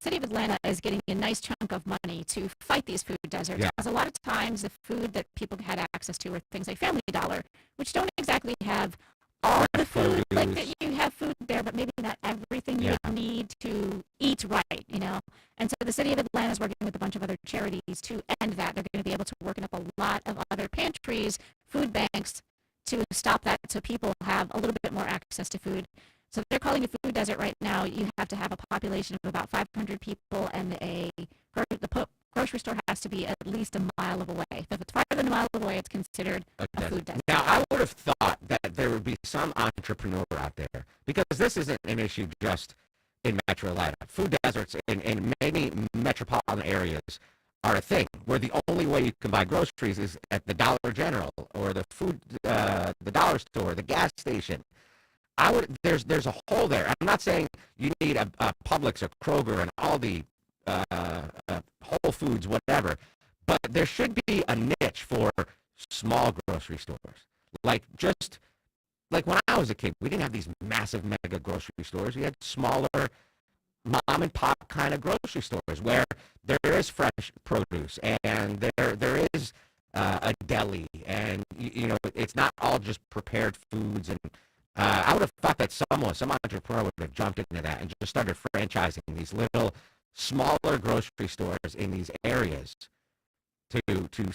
city of Atlanta is getting a nice chunk of money to fight these food deserts. Yeah. Because a lot of times the food that people had access to were things like Family Dollar, which don't exactly have all the food, like that you have food there, but maybe not everything you need to eat right, you know. And so the city of Atlanta is working with a bunch of other charities to end that. They're going to be able to work up a lot of other pantries, food banks, to stop that so people have a little bit more access to food. So they're calling a food desert right now. You have to have a population of about 500 people, and the grocery store has to be at least a mile away. If it's farther than a mile away, it's considered a food desert. Now, I would have thought that there would be some entrepreneur out there, because this isn't an issue just in Metro Atlanta. Food deserts in many metropolitan areas are a thing, where the only way you can buy groceries is at the Dollar General or the dollar store, the gas station. There's a hole there. I'm not saying you need a Publix, a Kroger, and Aldi, Whole Foods, whatever, but there should be a niche for small grocery stores. Like when I was a kid, we didn't have these massive mega grocery stores. We had smaller mom and pop kind of grocery stores where there is fresh produce and there is a deli, and it's not all just prepared foods. And I would have thought that some entrepreneur would have jumped into that and just started franchising these little smaller grocery stores in these areas to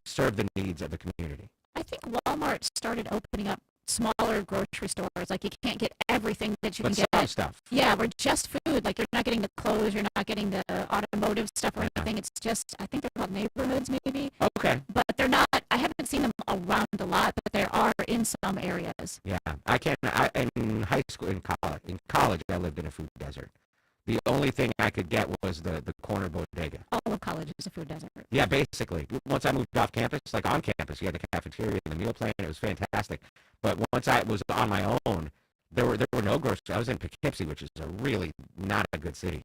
serve the needs of the community. I think Walmart started opening up smaller grocery stores. Like, you can't get everything that you can get. Some stuff. Yeah, we're just food. Like, you're not getting the clothes, you're not getting the automotive stuff or anything. It's just, I think they're called neighborhoods maybe. Okay. But they're not, I haven't seen them around a lot, but there are in some areas. Yeah, in high school, in college, I lived in a food desert. The only thing I could get was the corner bodega. All of college is a food desert. Yeah, basically. Once I moved off campus, like on campus, you had the cafeteria and the meal plan. It was fantastic. But once I was on my own, there were no groceries. I was in Poughkeepsie, which is a really not a good city.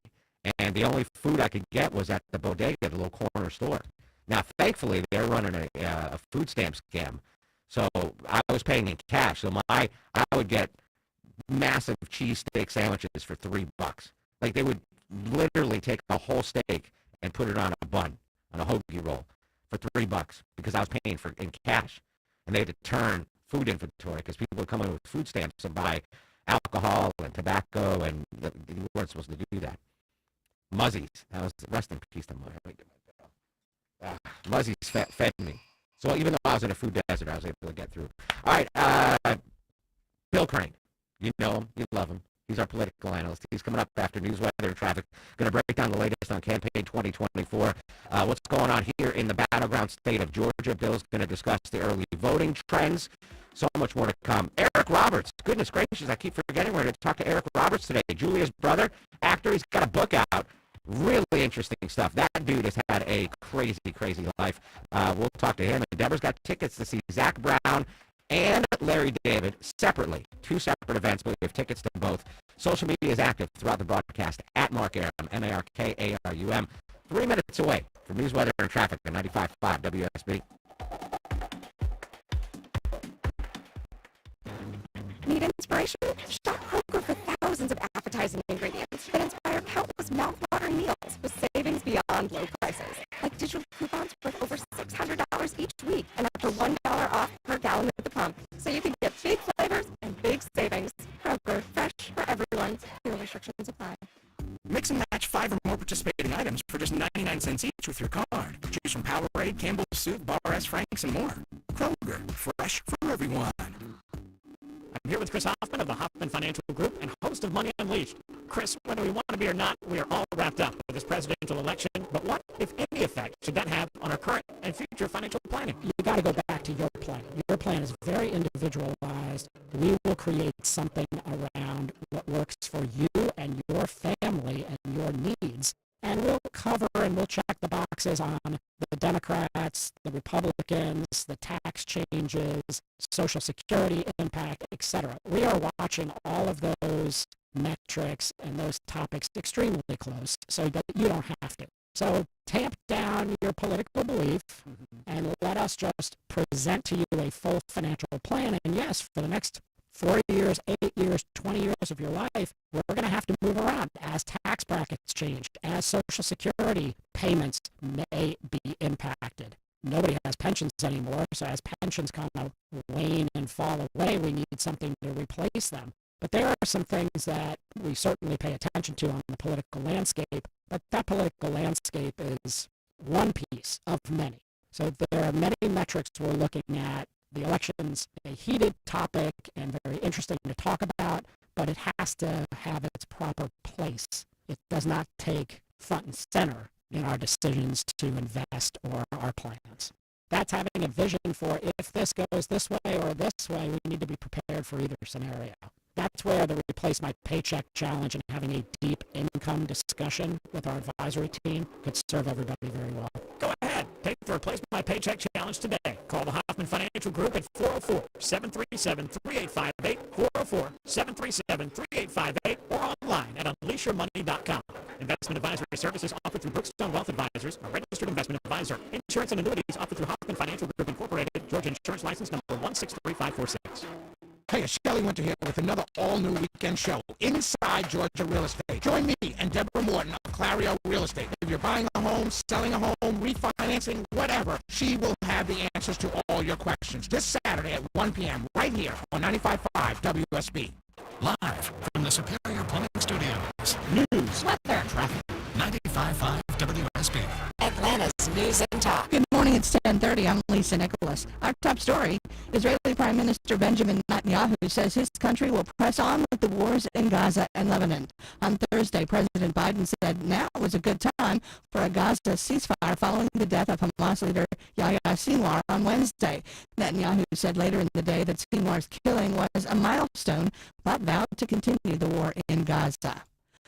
And the only food I could get was at the bodega, the little corner store. Now, thankfully, they're running a food stamp scam. So I was paying in cash. So I would get massive cheesesteak sandwiches for $3. Like, they would literally take a whole steak and put it on a bun, on a hoagie roll, for $3 because I was paying for in cash. And they had to turn food inventory because people would come in with food stamps and buy alcohol and tobacco, and you weren't supposed to do that. Muzzies. That was, rest in peace to Muzzies fed me. So even though I was in a food desert, I was able to get through. All right, Bill Crane. You know him. You love him. He's our political analyst. He's coming up after news, weather, and traffic. Going to break down the latest on campaign 2024. What's going on here in the battleground state of Georgia. Bill's going to discuss the early voting trends. So much more to come. Eric Roberts. Goodness gracious, I keep forgetting we're going to talk to Eric Roberts today. Julia's brother, actor. He's got a book out. Really interesting stuff. That dude has had a crazy, crazy life. We'll talk to him. And Deborah's got tickets to see Zach Brown and Larry David separately. Two separate events, but we have tickets to both. Social media is active throughout the broadcast at Mark Arum, MarkArum. 3 minutes away from news, weather, and traffic at 95.5 WSB. Need inspiration? Shop Kroger for thousands of appetizing ingredients that inspire countless mouth-watering meals with savings beyond low prices. Like digital coupons worth over $600 each week and up to $1 off per gallon at the pump. So you can get big flavors and big savings. Kroger, fresh for everyone. No restrictions apply. Mix and match 5 or more participating items for just 99 cents each with your card. Choose from Powerade, Campbell's Soup, Bar S, Frank's, and more. Kroger, fresh for everyone. I'm here with Chris Hoffman of the Hoffman Financial Group and host of Money Unleashed. Chris, whether we want to be or not, we are all wrapped up with this presidential election. But what, if any, effect should that have on our current and future financial planning? You got to go back to your plan. Your plan is very individualized. We will create something around what works for you and your family and your needs. And we'll cover and we'll check the boxes on the Democrats, the Republicans, the tax changes, Social Security impact, etc. We are watching all of those metrics and those topics extremely close so that you don't have to. So tamp down your political belief and let us just present to you a full financial plan. And yes, for the next 4 years, 8 years, 20 years of your life, we're going to have to move around as tax brackets change, as Social Security payments may be impacted. Nobody has pensions anymore, so as pensions kind of wane and fall away, we need something to replace them. But there are some things that we certainly pay attention to on the political landscape, but that political landscape is one piece of many. So there are many metrics we're looking at. The election's a heated topic and very interesting to talk about, but it has to have its proper place. It does not take front and center in our decisions to invest or our plans. That's having a vision for if this goes this way or this way, we need to be prepared for either scenario. That's where the Replace My Paycheck Challenge and having a deep income discussion with our advisory team could serve everybody very well. Go ahead, Take the Replace My Paycheck Challenge today. Call the Hoffman Financial Group at 404-737-3858, 404-737-3858, or online at unleashyourmoney.com. Investment advisory services offered through Brookstone Wealth Advisors, a registered investment advisor. Insurance and annuities offered through Hoffman Financial Group Incorporated, Georgia Insurance License number 163546. Hey, Shelley Winter here with another all-new weekend show, Inside Georgia Real Estate. Join me and Deborah Morton of Clario Real Estate. If you're buying a home, selling a home, refinancing, whatever, she will have the answers to all your questions. This Saturday at 1 p.m. right here on 95.5 WSB. Live from the Superior Plumbing Studios. News, weather, traffic. 95.5 WSB. Atlanta's News and Talk. Good morning, it's 10:30. I'm Lisa Nicholas. Our top story, Israeli Prime Minister Benjamin Netanyahu says his country will press on with the wars in Gaza and Lebanon. On Thursday, President Biden said now was a good time for a Gaza ceasefire following the death of Hamas leader Yahya Sinwar on Wednesday. Netanyahu said later in the day that Sinwar's killing was a milestone, but vowed to continue the war in Gaza.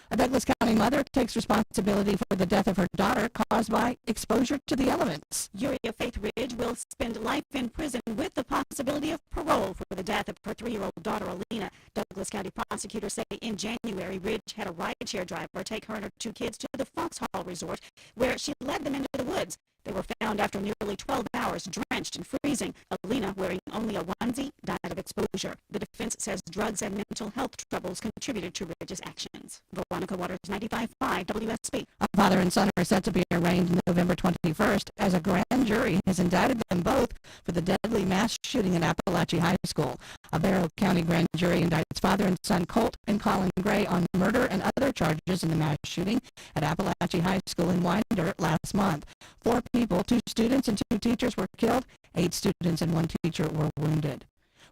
A Douglas County mother takes responsibility for the death of her daughter caused by exposure to the elements. Uriah Faith Ridge will spend life in prison with the possibility of parole for the death of her 3-year-old daughter, Alina. Douglas County prosecutors say in January, Ridge had a rideshare driver take her and her 2 kids to the Foxhall Resort, where she led them into the woods. They were found after nearly 12 hours, drenched and freezing. Alina, wearing only a onesie, died of exposure. The defense says drugs and mental health troubles contributed to Ridge's actions. Veronica Waters, 95.5 WSB. A father and son are set to be arraigned November 21st as a grand jury has indicted them both for the deadly mass shooting at Appalachia High School. A Barrow County grand jury indicts father and son Colt and Colin Gray on murder and other charges in the mass shooting at Appalachia High School in Winder last month. 4 people, 2 students and 2 teachers were killed. 8 students and 1 teacher were wounded.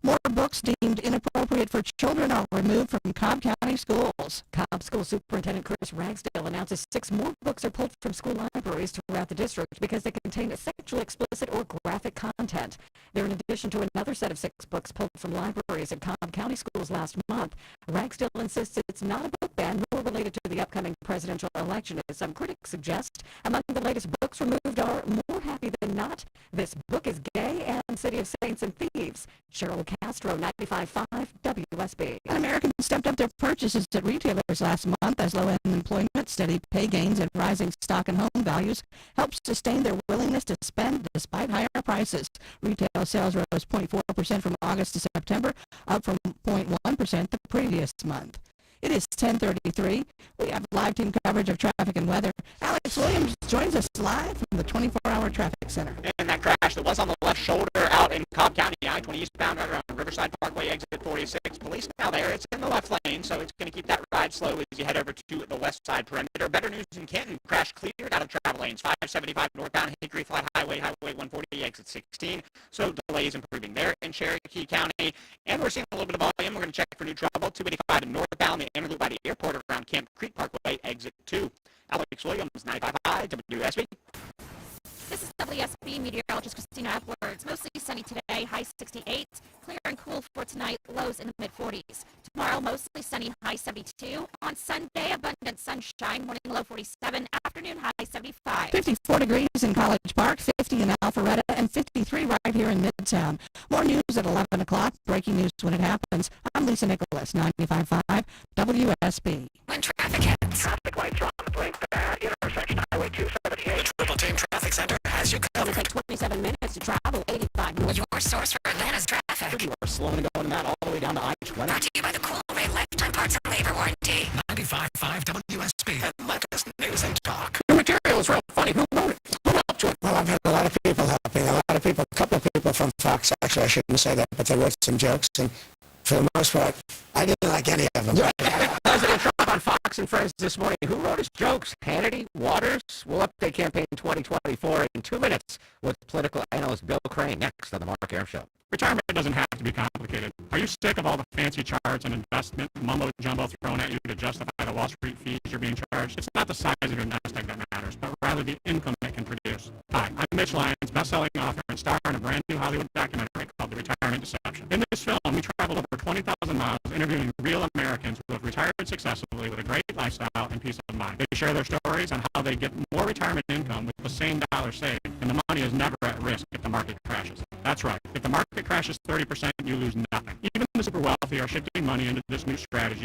More books deemed inappropriate for children are removed from Cobb County schools. Cobb School Superintendent Chris Ragsdale announces 6 more books are pulled from school libraries throughout the district because they contain sexually explicit or graphic content. They're in addition to another set of 6 books pulled from libraries at Cobb County schools last month. Ragsdale insists it's not a book ban nor related to the upcoming presidential election, as some critics suggest. Among the latest books removed are More Happy Than Not, This Book is Gay, and City of Saints and Thieves. Cheryl Castro, 95.5 WSB. Americans stepped up their purchases at retailers last month as low unemployment, steady pay gains, and rising stock and home values helped sustain their willingness to spend despite higher prices. Retail sales rose 0.4% from August to September, up from 0.1% the previous month. It is 10:33. We have live team coverage of traffic and weather. Alex Williams joins us live from the 24-hour traffic center. And that crash that was on the left shoulder out in Cobb County, I-20 eastbound right around Riverside Parkway, exit 46. Police now there. It's in the left lane, so it's going to keep that ride slow as you head over to the west side perimeter. Better news in Canton. Crash cleared out of travel lanes. 575 northbound Hickory Flat Highway, Highway 140, exit 16. So delays improving there in Cherokee County. And we're seeing a little bit of volume. We're going to check for new trouble. 285 northbound, the inner loop by the airport around Camp Creek Parkway, exit 2. Alex Williams, 95.5 WSB. This is WSB meteorologist Christina Edwards. Mostly sunny today, high 68. Clear and cool for tonight, lows in the mid-40s. Tomorrow, mostly sunny, high 72. On Sunday, abundant sunshine, morning low 47, afternoon high 75. 54 degrees in College Park, 50 in Alpharetta, and 53 right here in Midtown. More news at 11 o'clock. Breaking news when it happens. I'm Lisa Nicholas, 95.5 WSB. When traffic hits. Traffic lights are on the blink at intersection Highway 278. The Triple Team Traffic Center has you It'll covered. take 27 minutes to travel 85 north. Your source for Atlanta's traffic. You are slowing and going that all the way down to I-20. Brought to you by the Cool Ray Lifetime Parts and Labor Warranty. 95.5 WSB. Atlanta's News and Talk. The material is real funny. Who wrote it? Who helped you? Well, I've had a lot of people helping. A couple of people from Fox, actually, I shouldn't say that, but they wrote some jokes, and for the most part, I didn't like any of them. President Trump on Fox and Friends this morning. Who wrote his jokes? Hannity? Waters? We'll update campaign 2024 in 2 minutes with political analyst Bill Crane next on the Mark Arum Show. Retirement doesn't have to be complicated. Are you sick of all the fancy charts and investment mumbo-jumbo thrown at you to justify the Wall Street fees you're being charged? It's not the size of your nest egg that matters, but rather the income it can produce. Hi, I'm Mitch Lyons, best-selling author and star in a brand new Hollywood documentary called The Retirement Deception. In this film, we traveled over 20 20,000 miles interviewing real Americans who have retired successfully with a great lifestyle and peace of mind. They share their stories on how they get more retirement income with the same dollar saved, and the money is never at risk if the market crashes. That's right. If the market crashes 30%, you lose nothing. Even the super wealthy are shifting money into this new strategy.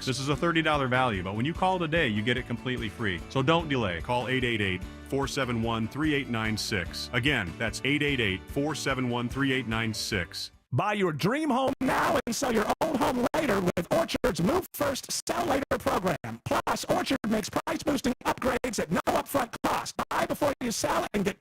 This is a $30 value, but when you call today, you get it completely free. So don't delay. Call 888-471-3896. Again, that's 888-471-3896. Buy your dream home now and sell your own home later with Orchard's Move First, Sell Later program. Plus, Orchard makes price-boosting upgrades at no upfront cost. Buy before you sell and get